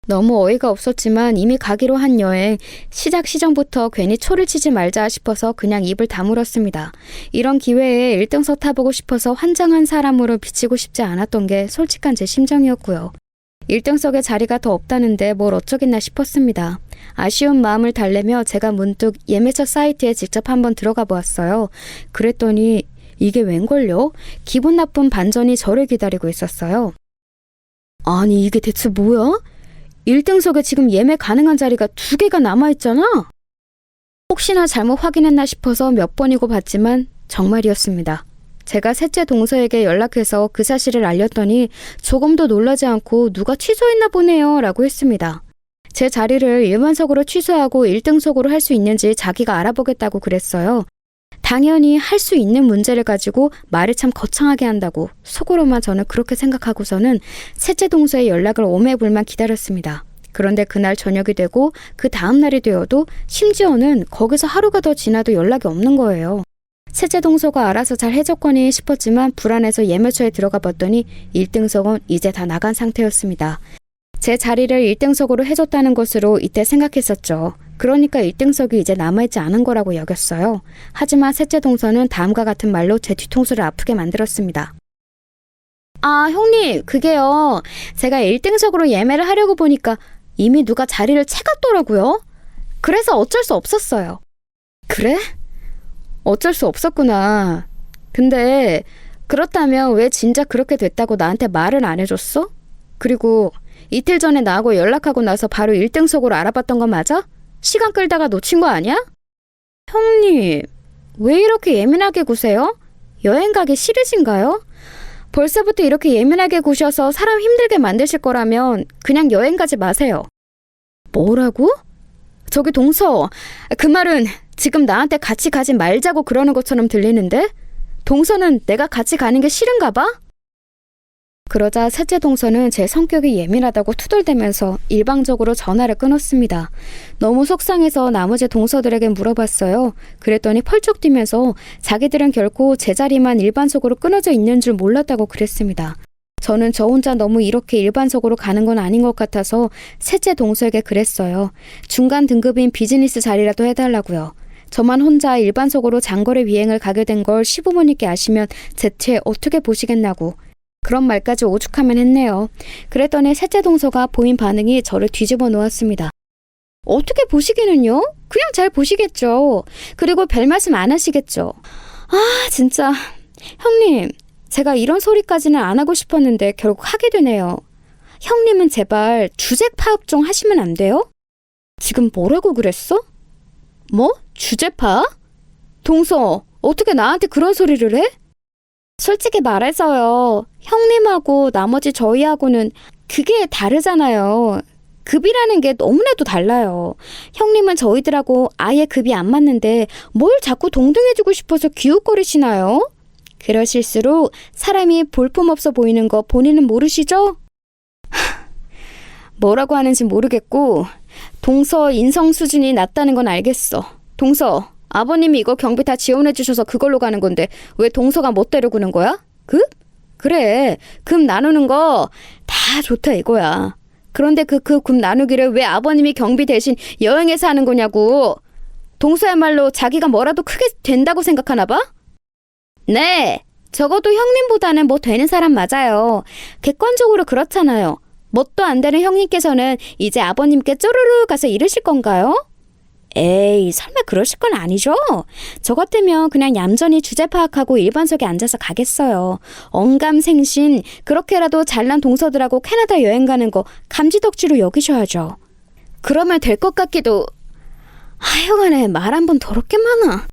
너무 어이가 없었지만 이미 가기로 한 여행, 시작 시점부터 괜히 초를 치지 말자 싶어서 그냥 입을 다물었습니다. 이런 기회에 1등석 타보고 싶어서 환장한 사람으로 비치고 싶지 않았던 게 솔직한 제 심정이었고요. 1등석에 자리가 더 없다는데 뭘 어쩌겠나 싶었습니다. 아쉬운 마음을 달래며 제가 문득 예매처 사이트에 직접 한번 들어가 보았어요. 그랬더니 이게 웬걸요? 기분 나쁜 반전이 저를 기다리고 있었어요. 아니 이게 대체 뭐야? 1등석에 지금 예매 가능한 자리가 2개가 남아있잖아? 혹시나 잘못 확인했나 싶어서 몇 번이고 봤지만 정말이었습니다. 제가 셋째 동서에게 연락해서 그 사실을 알렸더니 조금도 놀라지 않고 누가 취소했나 보네요 라고 했습니다. 제 자리를 일반석으로 취소하고 1등석으로 할 수 있는지 자기가 알아보겠다고 그랬어요. 당연히 할 수 있는 문제를 가지고 말을 참 거창하게 한다고 속으로만 저는 그렇게 생각하고서는 셋째 동서의 연락을 오매불만 기다렸습니다. 그런데 그날 저녁이 되고 그 다음 날이 되어도 심지어는 거기서 하루가 더 지나도 연락이 없는 거예요. 셋째 동서가 알아서 잘 해줬거니 싶었지만 불안해서 예매처에 들어가 봤더니 1등석은 이제 다 나간 상태였습니다. 제 자리를 1등석으로 해줬다는 것으로 이때 생각했었죠. 그러니까 1등석이 이제 남아있지 않은 거라고 여겼어요. 하지만 셋째 동서는 다음과 같은 말로 제 뒤통수를 아프게 만들었습니다. 아, 형님, 그게요. 제가 1등석으로 예매를 하려고 보니까 이미 누가 자리를 채갔더라고요. 그래서 어쩔 수 없었어요. 그래? 어쩔 수 없었구나. 근데 그렇다면 왜 진짜 그렇게 됐다고 나한테 말은 안 해줬어? 그리고 이틀 전에 나하고 연락하고 나서 바로 1등석으로 알아봤던 거 맞아? 시간 끌다가 놓친 거 아니야? 형님, 왜 이렇게 예민하게 구세요? 여행 가기 싫으신가요? 벌써부터 이렇게 예민하게 구셔서 사람 힘들게 만드실 거라면 그냥 여행 가지 마세요. 뭐라고? 저기 동서, 그 말은 지금 나한테 같이 가지 말자고 그러는 것처럼 들리는데? 동서는 내가 같이 가는 게 싫은가 봐? 그러자 셋째 동서는 제 성격이 예민하다고 투덜대면서 일방적으로 전화를 끊었습니다. 너무 속상해서 나머지 동서들에게 물어봤어요. 그랬더니 펄쩍 뛰면서 자기들은 결코 제 자리만 일반석으로 끊어져 있는 줄 몰랐다고 그랬습니다. 저는 저 혼자 너무 이렇게 일반석으로 가는 건 아닌 것 같아서 셋째 동서에게 그랬어요. 중간 등급인 비즈니스 자리라도 해달라고요. 저만 혼자 일반석으로 장거리 비행을 가게 된 걸 시부모님께 아시면 대체 어떻게 보시겠나고. 그런 말까지 오죽하면 했네요. 그랬더니 셋째 동서가 보인 반응이 저를 뒤집어 놓았습니다. 어떻게 보시기는요? 그냥 잘 보시겠죠. 그리고 별 말씀 안 하시겠죠. 아, 진짜. 형님, 제가 이런 소리까지는 안 하고 싶었는데 결국 하게 되네요. 형님은 제발 주제 파악 좀 하시면 안 돼요? 지금 뭐라고 그랬어? 뭐? 주제 파악? 동서, 어떻게 나한테 그런 소리를 해? 솔직히 말해서요. 형님하고 나머지 저희하고는 그게 다르잖아요. 급이라는 게 너무나도 달라요. 형님은 저희들하고 아예 급이 안 맞는데 뭘 자꾸 동등해주고 싶어서 기웃거리시나요? 그러실수록 사람이 볼품없어 보이는 거 본인은 모르시죠? 뭐라고 하는지 모르겠고 동서 인성 수준이 낮다는 건 알겠어. 동서, 아버님이 이거 경비 다 지원해 주셔서 그걸로 가는 건데 왜 동서가 못 데려구는 거야? 급? 그래, 급 나누는 거 다 좋다 이거야. 그런데 그 급 나누기를 왜 아버님이 경비 대신 여행해서 하는 거냐고. 동서야말로 자기가 뭐라도 크게 된다고 생각하나 봐? 네, 적어도 형님보다는 뭐 되는 사람 맞아요. 객관적으로 그렇잖아요. 뭣도 안 되는 형님께서는 이제 아버님께 쪼르르 가서 이르실 건가요? 에이, 설마 그러실 건 아니죠? 저 같으면 그냥 얌전히 주제 파악하고 일반석에 앉아서 가겠어요. 언감생신, 그렇게라도 잘난 동서들하고 캐나다 여행 가는 거 감지덕지로 여기셔야죠. 그러면 될 것 같기도. 하여간에 말 한 번 더럽게 많아.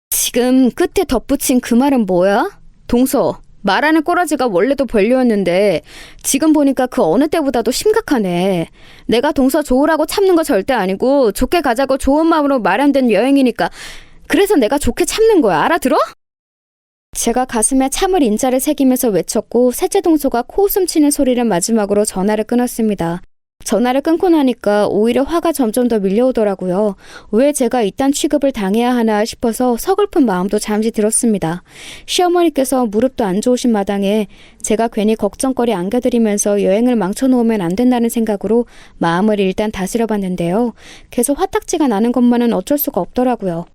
지금 끝에 덧붙인 그 말은 뭐야? 동서, 말하는 꼬라지가 원래도 별로였는데 지금 보니까 그 어느 때보다도 심각하네. 내가 동서 좋으라고 참는 거 절대 아니고 좋게 가자고 좋은 마음으로 마련된 여행이니까 그래서 내가 좋게 참는 거야. 알아들어? 제가 가슴에 참을 인자를 새기면서 외쳤고 셋째 동서가 코웃음 치는 소리를 마지막으로 전화를 끊었습니다. 전화를 끊고 나니까 오히려 화가 점점 더 밀려오더라고요. 왜 제가 이딴 취급을 당해야 하나 싶어서 서글픈 마음도 잠시 들었습니다. 시어머니께서 무릎도 안 좋으신 마당에 제가 괜히 걱정거리 안겨드리면서 여행을 망쳐놓으면 안 된다는 생각으로 마음을 일단 다스려봤는데요. 계속 화딱지가 나는 것만은 어쩔 수가 없더라고요.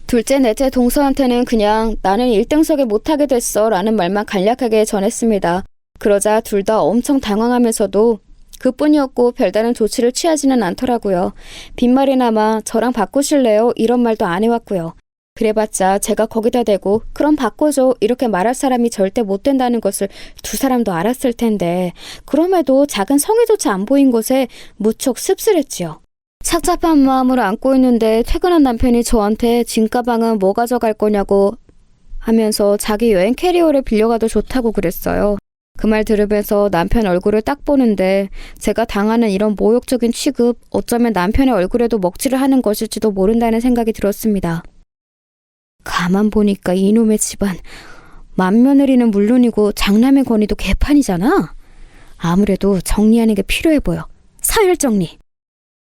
둘째, 넷째 동서한테는 그냥 나는 1등석에 못하게 됐어 라는 말만 간략하게 전했습니다. 그러자 둘 다 엄청 당황하면서도 그뿐이었고 별다른 조치를 취하지는 않더라고요. 빈말이나마 저랑 바꾸실래요? 이런 말도 안 해왔고요. 그래봤자 제가 거기다 대고 그럼 바꿔줘 이렇게 말할 사람이 절대 못 된다는 것을 두 사람도 알았을 텐데 그럼에도 작은 성의조차 안 보인 곳에 무척 씁쓸했지요. 착잡한 마음으로 안고 있는데 퇴근한 남편이 저한테 짐가방은 뭐 가져갈 거냐고 하면서 자기 여행 캐리어를 빌려가도 좋다고 그랬어요. 그 말 들으면서 남편 얼굴을 딱 보는데 제가 당하는 이런 모욕적인 취급, 어쩌면 남편의 얼굴에도 먹칠을 하는 것일지도 모른다는 생각이 들었습니다. 가만 보니까 이놈의 집안, 맏며느리는 물론이고 장남의 권위도 개판이잖아. 아무래도 정리하는 게 필요해 보여. 서열 정리.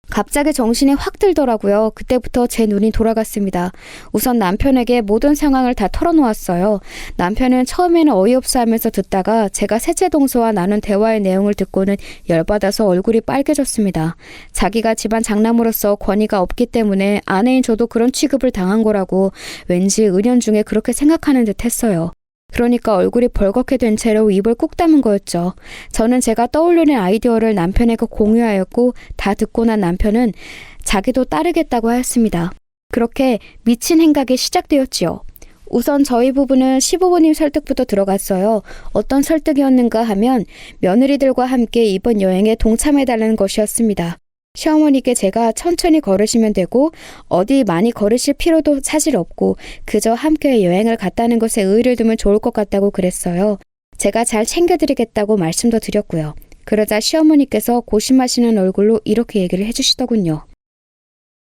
갑자기 정신이 확 들더라고요. 그때부터 제 눈이 돌아갔습니다. 우선 남편에게 모든 상황을 다 털어놓았어요. 남편은 처음에는 어이없어 하면서 듣다가 제가 셋째 동서와 나눈 대화의 내용을 듣고는 열받아서 얼굴이 빨개졌습니다. 자기가 집안 장남으로서 권위가 없기 때문에 아내인 저도 그런 취급을 당한 거라고 왠지 은연중에 그렇게 생각하는 듯 했어요. 그러니까 얼굴이 벌겋게 된 채로 입을 꾹 다문 거였죠. 저는 제가 떠올리는 아이디어를 남편에게 공유하였고 다 듣고 난 남편은 자기도 따르겠다고 하였습니다. 그렇게 미친 행각이 시작되었지요. 우선 저희 부부는 시부모님 설득부터 들어갔어요. 어떤 설득이었는가 하면 며느리들과 함께 이번 여행에 동참해달라는 것이었습니다. 시어머니께 제가 천천히 걸으시면 되고 어디 많이 걸으실 필요도 사실 없고 그저 함께 여행을 갔다는 것에 의의를 두면 좋을 것 같다고 그랬어요. 제가 잘 챙겨드리겠다고 말씀도 드렸고요. 그러자 시어머니께서 고심하시는 얼굴로 이렇게 얘기를 해주시더군요.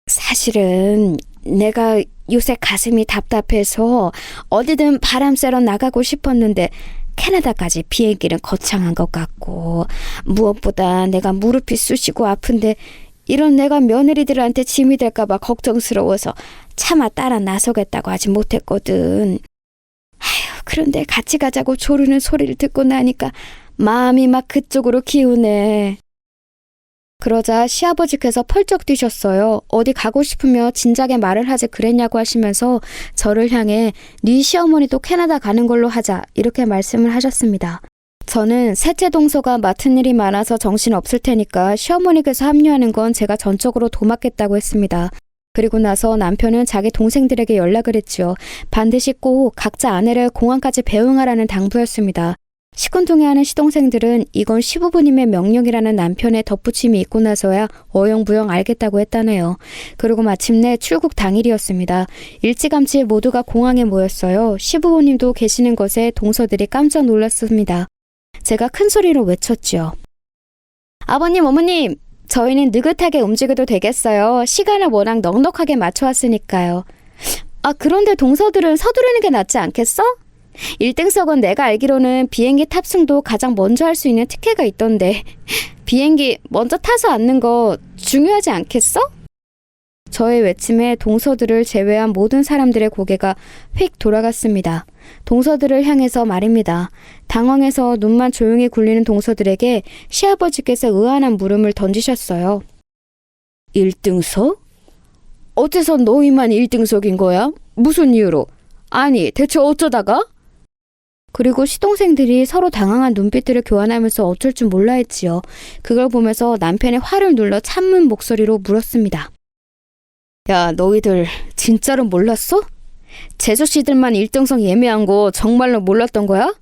사실은 내가 요새 가슴이 답답해서 어디든 바람 쐬러 나가고 싶었는데 캐나다까지 비행기는 거창한 것 같고 무엇보다 내가 무릎이 쑤시고 아픈데 이런 내가 며느리들한테 짐이 될까봐 걱정스러워서 차마 따라 나서겠다고 하지 못했거든. 아휴, 그런데 같이 가자고 조르는 소리를 듣고 나니까 마음이 막 그쪽으로 기우네. 그러자 시아버지께서 펄쩍 뛰셨어요. 어디 가고 싶으며 진작에 말을 하지 그랬냐고 하시면서 저를 향해 네 시어머니도 캐나다 가는 걸로 하자 이렇게 말씀을 하셨습니다. 저는 셋째 동서가 맡은 일이 많아서 정신 없을 테니까 시어머니께서 합류하는 건 제가 전적으로 도맡겠다고 했습니다. 그리고 나서 남편은 자기 동생들에게 연락을 했지요. 반드시 꼭 각자 아내를 공항까지 배웅하라는 당부였습니다. 시큰둥해하는 시동생들은 이건 시부모님의 명령이라는 남편의 덧붙임이 있고 나서야 어영부영 알겠다고 했다네요. 그리고 마침내 출국 당일이었습니다. 일찌감치 모두가 공항에 모였어요. 시부모님도 계시는 것에 동서들이 깜짝 놀랐습니다. 제가 큰 소리로 외쳤지요. 아버님, 어머님, 저희는 느긋하게 움직여도 되겠어요. 시간을 워낙 넉넉하게 맞춰왔으니까요. 아, 그런데 동서들은 서두르는 게 낫지 않겠어? 1등석은 내가 알기로는 비행기 탑승도 가장 먼저 할 수 있는 특혜가 있던데 비행기 먼저 타서 앉는 거 중요하지 않겠어? 저의 외침에 동서들을 제외한 모든 사람들의 고개가 휙 돌아갔습니다. 동서들을 향해서 말입니다. 당황해서 눈만 조용히 굴리는 동서들에게 시아버지께서 의아한 물음을 던지셨어요. 1등석? 어째서 너희만 1등석인 거야? 무슨 이유로? 아니, 대체 어쩌다가? 그리고 시동생들이 서로 당황한 눈빛들을 교환하면서 어쩔 줄 몰라 했지요. 그걸 보면서 남편의 화를 눌러 참는 목소리로 물었습니다. 야, 너희들 진짜로 몰랐어? 제주씨들만 1등석 예매한 거 정말로 몰랐던 거야?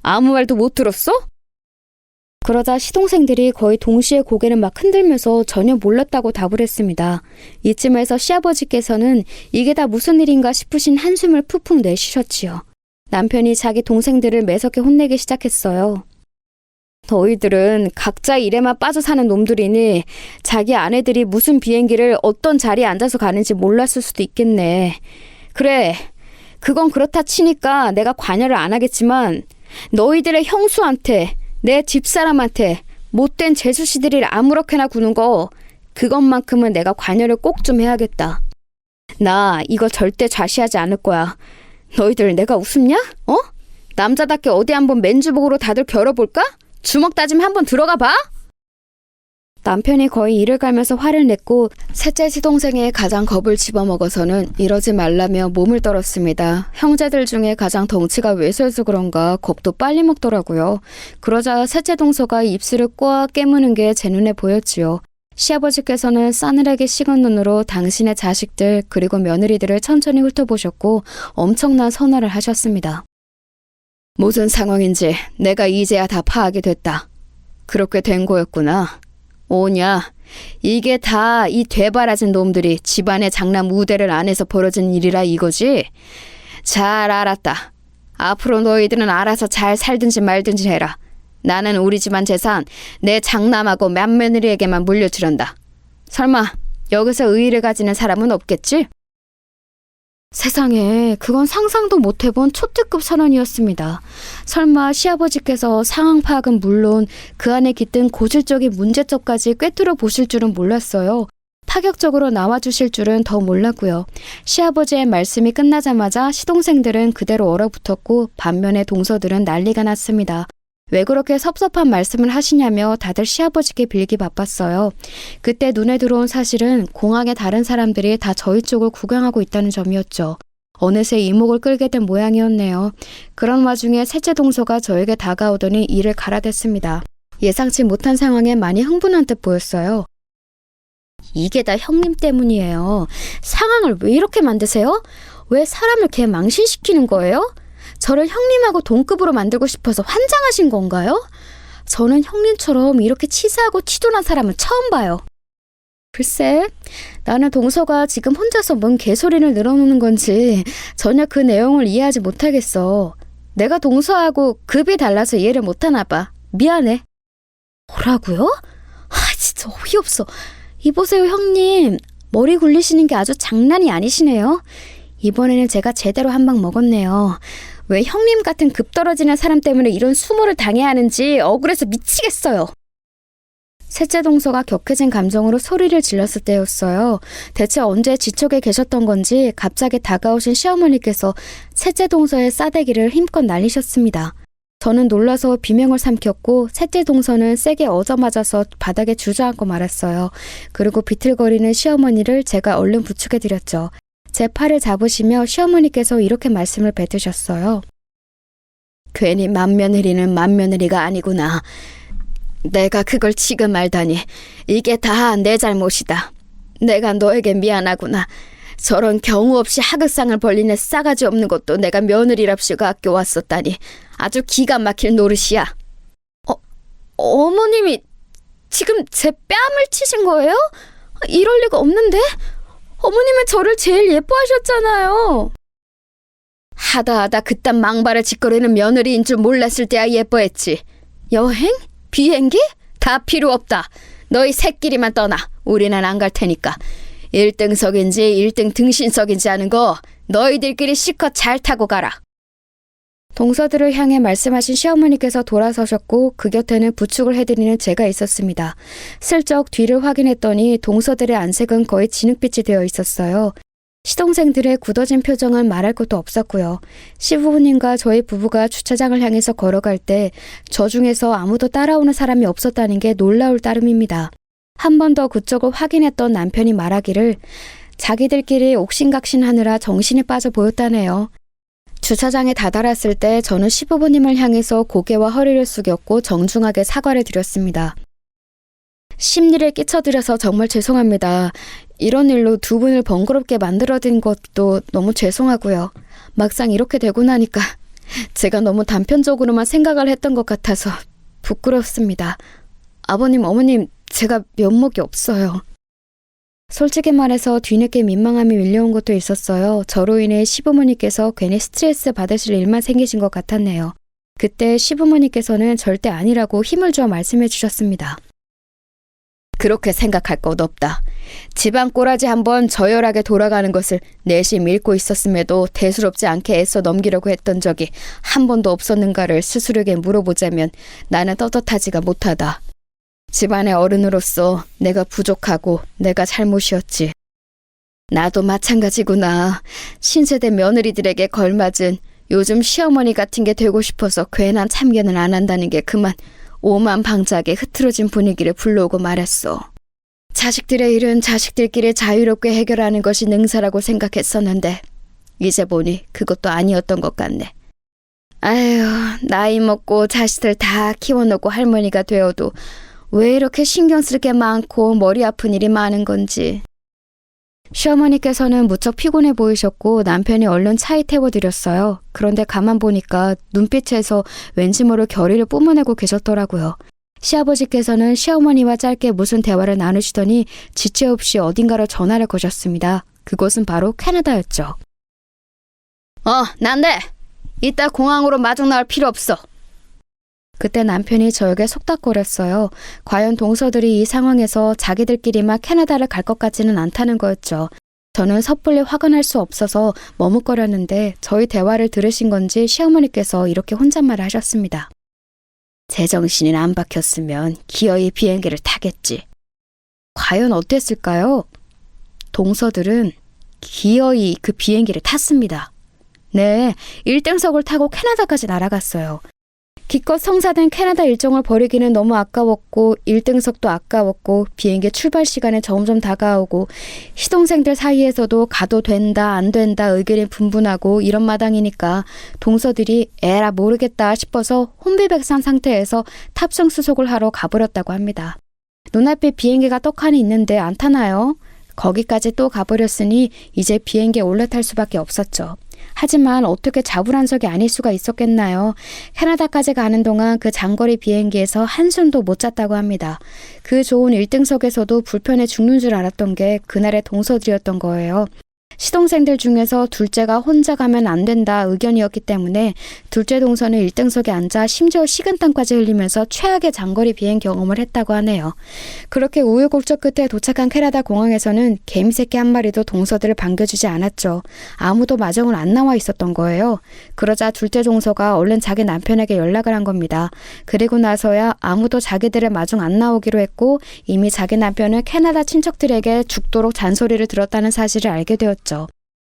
아무 말도 못 들었어? 그러자 시동생들이 거의 동시에 고개를 막 흔들면서 전혀 몰랐다고 답을 했습니다. 이쯤에서 시아버지께서는 이게 다 무슨 일인가 싶으신 한숨을 푹푹 내쉬셨지요. 남편이 자기 동생들을 매섭게 혼내기 시작했어요. 너희들은 각자 일에만 빠져 사는 놈들이니 자기 아내들이 무슨 비행기를 어떤 자리에 앉아서 가는지 몰랐을 수도 있겠네. 그래, 그건 그렇다 치니까 내가 관여를 안 하겠지만 너희들의 형수한테, 내 집사람한테 못된 제수씨들이 아무렇게나 구는 거 그것만큼은 내가 관여를 꼭 좀 해야겠다. 나 이거 절대 좌시하지 않을 거야. 너희들 내가 우습냐? 어? 남자답게 어디 한번 맨주복으로 다들 겨뤄볼까? 주먹 다짐 한번 들어가 봐? 남편이 거의 이를 갈면서 화를 냈고 셋째 시동생의 가장 겁을 집어먹어서는 이러지 말라며 몸을 떨었습니다. 형제들 중에 가장 덩치가 왜소해서 그런가 겁도 빨리 먹더라고요. 그러자 셋째 동서가 입술을 꽉 깨무는 게 제 눈에 보였지요. 시아버지께서는 싸늘하게 식은 눈으로 당신의 자식들 그리고 며느리들을 천천히 훑어보셨고 엄청난 선언을 하셨습니다. 무슨 상황인지 내가 이제야 다 파악이 됐다. 그렇게 된 거였구나. 오냐, 이게 다 이 되바라진 놈들이 집안의 장남 우대를 안 해서 벌어진 일이라 이거지? 잘 알았다. 앞으로 너희들은 알아서 잘 살든지 말든지 해라. 나는 우리 집안 재산 내 장남하고 맏며느리에게만 물려주란다. 설마 여기서 의의를 가지는 사람은 없겠지? 세상에, 그건 상상도 못해본 초특급 선언이었습니다. 설마 시아버지께서 상황 파악은 물론 그 안에 깃든 고질적인 문제점까지 꿰뚫어 보실 줄은 몰랐어요. 파격적으로 나와주실 줄은 더 몰랐고요. 시아버지의 말씀이 끝나자마자 시동생들은 그대로 얼어붙었고 반면에 동서들은 난리가 났습니다. 왜 그렇게 섭섭한 말씀을 하시냐며 다들 시아버지께 빌기 바빴어요. 그때 눈에 들어온 사실은 공항의 다른 사람들이 다 저희 쪽을 구경하고 있다는 점이었죠. 어느새 이목을 끌게 된 모양이었네요. 그런 와중에 셋째 동서가 저에게 다가오더니 이를 갈아댔습니다. 예상치 못한 상황에 많이 흥분한 듯 보였어요. 이게 다 형님 때문이에요. 상황을 왜 이렇게 만드세요? 왜 사람을 개 망신시키는 거예요? 저를 형님하고 동급으로 만들고 싶어서 환장하신 건가요? 저는 형님처럼 이렇게 치사하고 티존한 사람은 처음 봐요. 글쎄, 나는 동서가 지금 혼자서 뭔 개소리를 늘어놓는 건지 전혀 그 내용을 이해하지 못하겠어. 내가 동서하고 급이 달라서 이해를 못하나 봐. 미안해. 뭐라고요? 진짜 어이없어. 이보세요, 형님. 머리 굴리시는 게 아주 장난이 아니시네요. 이번에는 제가 제대로 한 방 먹었네요. 왜 형님 같은 급 떨어지는 사람 때문에 이런 수모를 당해야 하는지 억울해서 미치겠어요. 셋째 동서가 격해진 감정으로 소리를 질렀을 때였어요. 대체 언제 지척에 계셨던 건지 갑자기 다가오신 시어머니께서 셋째 동서의 싸대기를 힘껏 날리셨습니다. 저는 놀라서 비명을 삼켰고 셋째 동서는 세게 얻어맞아서 바닥에 주저앉고 말았어요. 그리고 비틀거리는 시어머니를 제가 얼른 부축해드렸죠. 제 팔을 잡으시며 시어머니께서 이렇게 말씀을 뱉으셨어요. 괜히 맏며느리는 맏며느리가 아니구나. 내가 그걸 지금 알다니 이게 다 내 잘못이다. 내가 너에게 미안하구나. 저런 경우 없이 하극상을 벌리는 싸가지 없는 것도 내가 며느리랍시고 아껴왔었다니 아주 기가 막힐 노릇이야. 어머님이 지금 제 뺨을 치신 거예요? 이럴 리가 없는데? 어머님은 저를 제일 예뻐하셨잖아요. 하다 그딴 망발을 짓거리는 며느리인 줄 몰랐을 때야 예뻐했지. 여행? 비행기? 다 필요 없다. 너희 새끼리만 떠나. 우리는 안 갈 테니까. 1등석인지 1등 등신석인지 하는 거 너희들끼리 실컷 잘 타고 가라. 동서들을 향해 말씀하신 시어머니께서 돌아서셨고 그 곁에는 부축을 해드리는 제가 있었습니다. 슬쩍 뒤를 확인했더니 동서들의 안색은 거의 진흙빛이 되어 있었어요. 시동생들의 굳어진 표정은 말할 것도 없었고요. 시부모님과 저희 부부가 주차장을 향해서 걸어갈 때 저 중에서 아무도 따라오는 사람이 없었다는 게 놀라울 따름입니다. 한 번 더 그쪽을 확인했던 남편이 말하기를 자기들끼리 옥신각신하느라 정신이 빠져 보였다네요. 주차장에 다다랐을 때 저는 시부모님을 향해서 고개와 허리를 숙였고 정중하게 사과를 드렸습니다. 심리를 끼쳐드려서 정말 죄송합니다. 이런 일로 두 분을 번거롭게 만들어드린 것도 너무 죄송하고요. 막상 이렇게 되고 나니까 제가 너무 단편적으로만 생각을 했던 것 같아서 부끄럽습니다. 아버님, 어머님, 제가 면목이 없어요. 솔직히 말해서 뒤늦게 민망함이 밀려온 것도 있었어요. 저로 인해 시부모님께서 괜히 스트레스 받으실 일만 생기신 것 같았네요. 그때 시부모님께서는 절대 아니라고 힘을 주어 말씀해 주셨습니다. 그렇게 생각할 것 없다. 집안 꼬라지 한번 저열하게 돌아가는 것을 내심 읽고 있었음에도 대수롭지 않게 애써 넘기려고 했던 적이 한 번도 없었는가를 스스로에게 물어보자면 나는 떳떳하지가 못하다. 집안의 어른으로서 내가 부족하고 내가 잘못이었지. 나도 마찬가지구나. 신세대 며느리들에게 걸맞은 요즘 시어머니 같은 게 되고 싶어서 괜한 참견을 안 한다는 게 그만 오만방자하게 흐트러진 분위기를 불러오고 말았어. 자식들의 일은 자식들끼리 자유롭게 해결하는 것이 능사라고 생각했었는데 이제 보니 그것도 아니었던 것 같네. 아휴, 나이 먹고 자식들 다 키워놓고 할머니가 되어도 왜 이렇게 신경 쓸 게 많고 머리 아픈 일이 많은 건지. 시어머니께서는 무척 피곤해 보이셨고 남편이 얼른 차에 태워드렸어요. 그런데 가만 보니까 눈빛에서 왠지 모를 결의를 뿜어내고 계셨더라고요. 시아버지께서는 시어머니와 짧게 무슨 대화를 나누시더니 지체 없이 어딘가로 전화를 거셨습니다. 그곳은 바로 캐나다였죠. 난데 이따 공항으로 마중 나올 필요 없어. 그때 남편이 저에게 속닥거렸어요. 과연 동서들이 이 상황에서 자기들끼리만 캐나다를 갈 것 같지는 않다는 거였죠. 저는 섣불리 화가 날 수 없어서 머뭇거렸는데 저희 대화를 들으신 건지 시어머니께서 이렇게 혼잣말을 하셨습니다. 제정신이 안 박혔으면 기어이 비행기를 타겠지. 과연 어땠을까요? 동서들은 기어이 그 비행기를 탔습니다. 네, 1등석을 타고 캐나다까지 날아갔어요. 기껏 성사된 캐나다 일정을 버리기는 너무 아까웠고 1등석도 아까웠고 비행기 출발 시간에 점점 다가오고 시동생들 사이에서도 가도 된다 안 된다 의견이 분분하고 이런 마당이니까 동서들이 에라 모르겠다 싶어서 혼비백산 상태에서 탑승 수속을 하러 가버렸다고 합니다. 눈앞에 비행기가 떡하니 있는데 안 타나요? 거기까지 또 가버렸으니 이제 비행기에 올라탈 수밖에 없었죠. 하지만 어떻게 자불안석이 아닐 수가 있었겠나요? 캐나다까지 가는 동안 그 장거리 비행기에서 한숨도 못 잤다고 합니다. 그 좋은 1등석에서도 불편해 죽는 줄 알았던 게 그날의 동서들이었던 거예요. 시동생들 중에서 둘째가 혼자 가면 안 된다 의견이었기 때문에 둘째 동서는 1등석에 앉아 심지어 식은땀까지 흘리면서 최악의 장거리 비행 경험을 했다고 하네요. 그렇게 우여곡절 끝에 도착한 캐나다 공항에서는 개미새끼 한 마리도 동서들을 반겨주지 않았죠. 아무도 마중을 안 나와 있었던 거예요. 그러자 둘째 동서가 얼른 자기 남편에게 연락을 한 겁니다. 그리고 나서야 아무도 자기들의 마중 안 나오기로 했고 이미 자기 남편은 캐나다 친척들에게 죽도록 잔소리를 들었다는 사실을 알게 되었죠.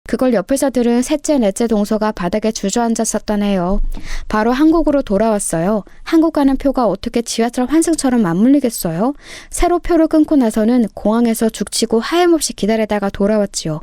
그걸 옆에서 들은 셋째, 넷째 동서가 바닥에 주저앉았었다네요. 바로 한국으로 돌아왔어요. 한국 가는 표가 어떻게 지하철 환승처럼 맞물리겠어요? 새로 표를 끊고 나서는 공항에서 죽치고 하염없이 기다리다가 돌아왔지요.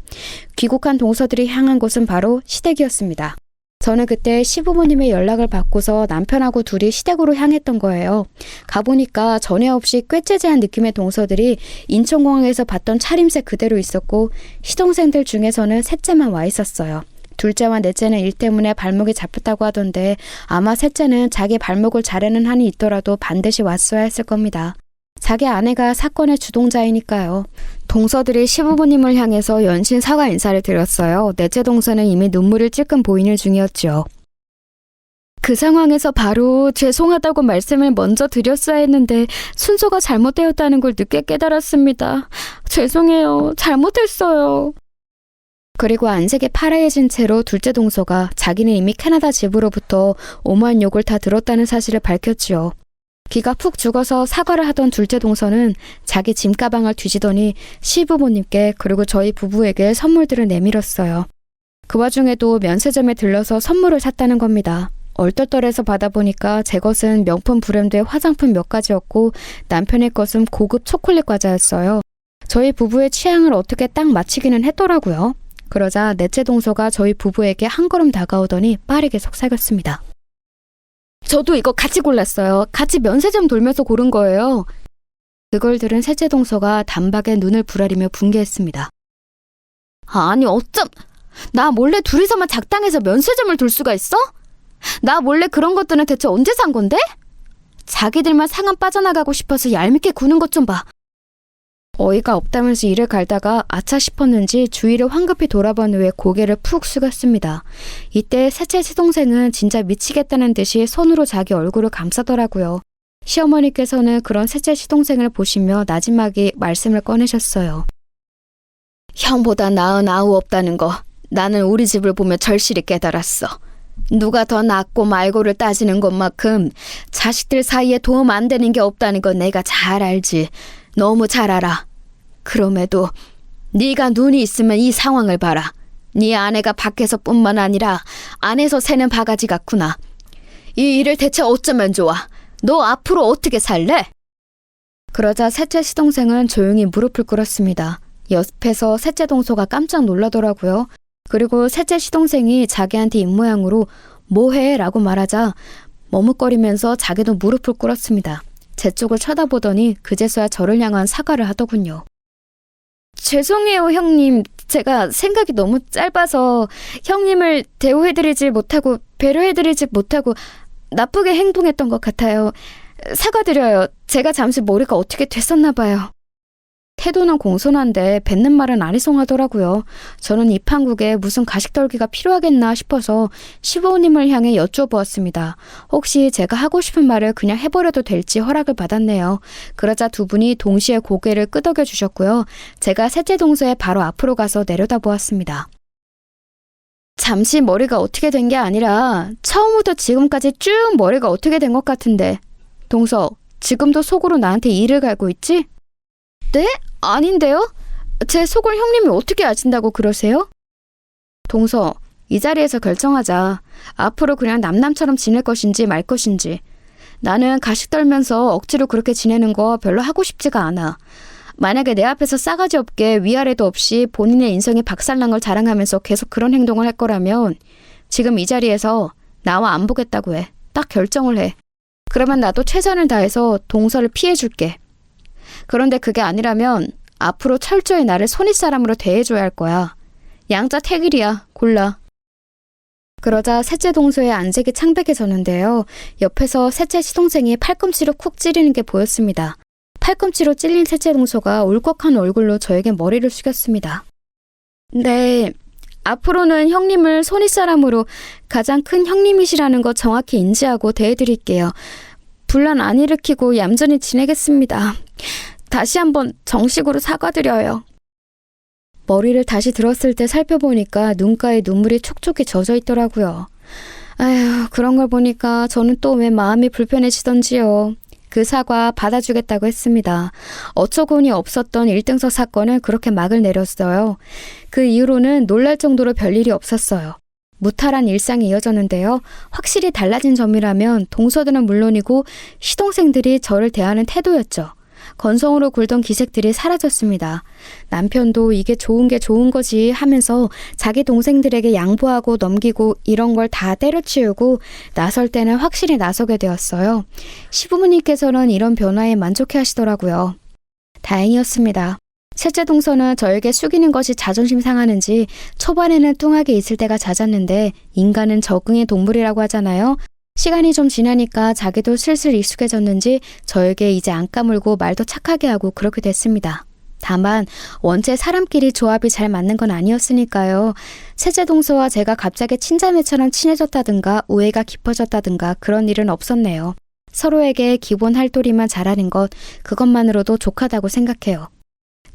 귀국한 동서들이 향한 곳은 바로 시댁이었습니다. 저는 그때 시부모님의 연락을 받고서 남편하고 둘이 시댁으로 향했던 거예요. 가보니까 전에 없이 꾀째재한 느낌의 동서들이 인천공항에서 봤던 차림새 그대로 있었고 시동생들 중에서는 셋째만 와 있었어요. 둘째와 넷째는 일 때문에 발목이 잡혔다고 하던데 아마 셋째는 자기 발목을 자르는 한이 있더라도 반드시 왔어야 했을 겁니다. 자기 아내가 사건의 주동자이니까요. 동서들이 시부모님을 향해서 연신 사과 인사를 드렸어요. 넷째 동서는 이미 눈물을 찔끔 보이는 중이었죠. 그 상황에서 바로 죄송하다고 말씀을 먼저 드렸어야 했는데 순서가 잘못되었다는 걸 늦게 깨달았습니다. 죄송해요. 잘못했어요. 그리고 안색이 파래해진 채로 둘째 동서가 자기는 이미 캐나다 집으로부터 오만 욕을 다 들었다는 사실을 밝혔지요. 기가 푹 죽어서 사과를 하던 둘째 동서는 자기 짐가방을 뒤지더니 시부모님께 그리고 저희 부부에게 선물들을 내밀었어요. 그 와중에도 면세점에 들러서 선물을 샀다는 겁니다. 얼떨떨해서 받아보니까 제 것은 명품 브랜드의 화장품 몇 가지였고 남편의 것은 고급 초콜릿 과자였어요. 저희 부부의 취향을 어떻게 딱 맞추기는 했더라고요. 그러자 넷째 동서가 저희 부부에게 한 걸음 다가오더니 빠르게 속삭였습니다. 저도 이거 같이 골랐어요. 같이 면세점 돌면서 고른 거예요. 그걸 들은 셋째 동서가 단박에 눈을 부라리며 분개했습니다. 아니 어쩜 나 몰래 둘이서만 작당해서 면세점을 돌 수가 있어? 나 몰래 그런 것들은 대체 언제 산 건데? 자기들만 상한 빠져나가고 싶어서 얄밉게 구는 것 좀 봐. 어이가 없다면서 이를 갈다가 아차 싶었는지 주위를 황급히 돌아본 후에 고개를 푹 숙였습니다. 이때 셋째 시동생은 진짜 미치겠다는 듯이 손으로 자기 얼굴을 감싸더라고요. 시어머니께서는 그런 셋째 시동생을 보시며 나지막이 말씀을 꺼내셨어요. 형보다 나은 아우 없다는 거 나는 우리 집을 보며 절실히 깨달았어. 누가 더 낫고 말고를 따지는 것만큼 자식들 사이에 도움 안 되는 게 없다는 건 내가 잘 알지. 너무 잘 알아. 그럼에도 네가 눈이 있으면 이 상황을 봐라. 네 아내가 밖에서뿐만 아니라 안에서 새는 바가지 같구나. 이 일을 대체 어쩌면 좋아? 너 앞으로 어떻게 살래? 그러자 셋째 시동생은 조용히 무릎을 꿇었습니다. 옆에서 셋째 동서가 깜짝 놀라더라고요. 그리고 셋째 시동생이 자기한테 입모양으로 뭐해? 라고 말하자 머뭇거리면서 자기도 무릎을 꿇었습니다. 제 쪽을 쳐다보더니 그제서야 저를 향한 사과를 하더군요. 죄송해요, 형님. 제가 생각이 너무 짧아서 형님을 대우해드리지 못하고 배려해드리지 못하고 나쁘게 행동했던 것 같아요. 사과드려요. 제가 잠시 머리가 어떻게 됐었나 봐요. 태도는 공손한데 뱉는 말은 아리송하더라고요. 저는 이 판국에 무슨 가식떨기가 필요하겠나 싶어서 시부모님을 향해 여쭈어보았습니다. 혹시 제가 하고 싶은 말을 그냥 해버려도 될지 허락을 받았네요. 그러자 두 분이 동시에 고개를 끄덕여 주셨고요. 제가 셋째 동서의 바로 앞으로 가서 내려다보았습니다. 잠시 머리가 어떻게 된 게 아니라 처음부터 지금까지 쭉 머리가 어떻게 된 것 같은데. 동서, 지금도 속으로 나한테 이를 갈고 있지? 네? 아닌데요? 제 속을 형님이 어떻게 아신다고 그러세요? 동서, 이 자리에서 결정하자. 앞으로 그냥 남남처럼 지낼 것인지 말 것인지. 나는 가식 떨면서 억지로 그렇게 지내는 거 별로 하고 싶지가 않아. 만약에 내 앞에서 싸가지 없게 위아래도 없이 본인의 인성이 박살난 걸 자랑하면서 계속 그런 행동을 할 거라면 지금 이 자리에서 나와 안 보겠다고 해. 딱 결정을 해. 그러면 나도 최선을 다해서 동서를 피해줄게. 그런데 그게 아니라면 앞으로 철저히 나를 손윗사람으로 대해줘야 할 거야. 양자 택일이야. 골라. 그러자 셋째 동서의 안색이 창백해졌는데요. 옆에서 셋째 시동생이 팔꿈치로 쿡 찌르는 게 보였습니다. 팔꿈치로 찔린 셋째 동서가 울컥한 얼굴로 저에게 머리를 숙였습니다. 네, 앞으로는 형님을 손윗사람으로 가장 큰 형님이시라는 거 정확히 인지하고 대해드릴게요. 분란 안 일으키고 얌전히 지내겠습니다. 다시 한번 정식으로 사과드려요. 머리를 다시 들었을 때 살펴보니까 눈가에 눈물이 촉촉히 젖어 있더라고요. 아휴, 그런 걸 보니까 저는 또 왜 마음이 불편해지던지요. 그 사과 받아주겠다고 했습니다. 어처구니 없었던 1등석 사건을 그렇게 막을 내렸어요. 그 이후로는 놀랄 정도로 별일이 없었어요. 무탈한 일상이 이어졌는데요. 확실히 달라진 점이라면 동서들은 물론이고 시동생들이 저를 대하는 태도였죠. 건성으로 굴던 기색들이 사라졌습니다. 남편도 이게 좋은 게 좋은 거지 하면서 자기 동생들에게 양보하고 넘기고 이런 걸 다 때려치우고 나설 때는 확실히 나서게 되었어요. 시부모님께서는 이런 변화에 만족해 하시더라고요. 다행이었습니다. 셋째 동서는 저에게 숙이는 것이 자존심 상하는지 초반에는 뚱하게 있을 때가 잦았는데 인간은 적응의 동물이라고 하잖아요. 시간이 좀 지나니까 자기도 슬슬 익숙해졌는지 저에게 이제 안 까물고 말도 착하게 하고 그렇게 됐습니다. 다만 원체 사람끼리 조합이 잘 맞는 건 아니었으니까요. 셋째 동서와 제가 갑자기 친자매처럼 친해졌다든가 우애가 깊어졌다든가 그런 일은 없었네요. 서로에게 기본 할 도리만 잘하는 것, 그것만으로도 족하다고 생각해요.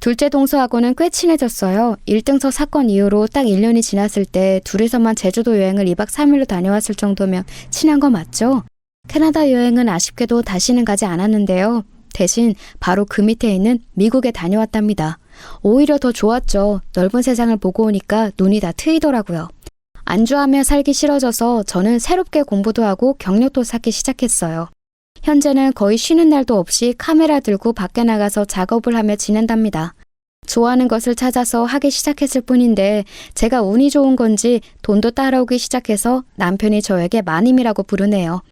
둘째 동서하고는 꽤 친해졌어요. 1등석 사건 이후로 딱 1년이 지났을 때 둘이서만 제주도 여행을 2박 3일로 다녀왔을 정도면 친한 거 맞죠? 캐나다 여행은 아쉽게도 다시는 가지 않았는데요. 대신 바로 그 밑에 있는 미국에 다녀왔답니다. 오히려 더 좋았죠. 넓은 세상을 보고 오니까 눈이 다 트이더라고요. 안주하며 살기 싫어져서 저는 새롭게 공부도 하고 경력도 쌓기 시작했어요. 현재는 거의 쉬는 날도 없이 카메라 들고 밖에 나가서 작업을 하며 지낸답니다. 좋아하는 것을 찾아서 하기 시작했을 뿐인데 제가 운이 좋은 건지 돈도 따라오기 시작해서 남편이 저에게 마님이라고 부르네요.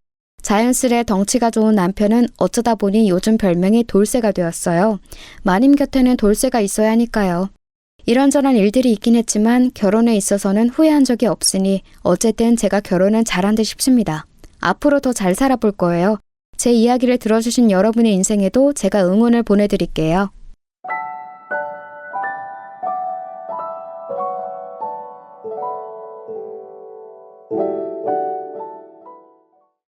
자연스레 덩치가 좋은 남편은 어쩌다 보니 요즘 별명이 돌쇠가 되었어요. 마님 곁에는 돌쇠가 있어야 하니까요. 이런저런 일들이 있긴 했지만 결혼에 있어서는 후회한 적이 없으니 어쨌든 제가 결혼은 잘한 듯 싶습니다. 앞으로 더 잘 살아볼 거예요. 제 이야기를 들어주신 여러분의 인생에도 제가 응원을 보내드릴게요.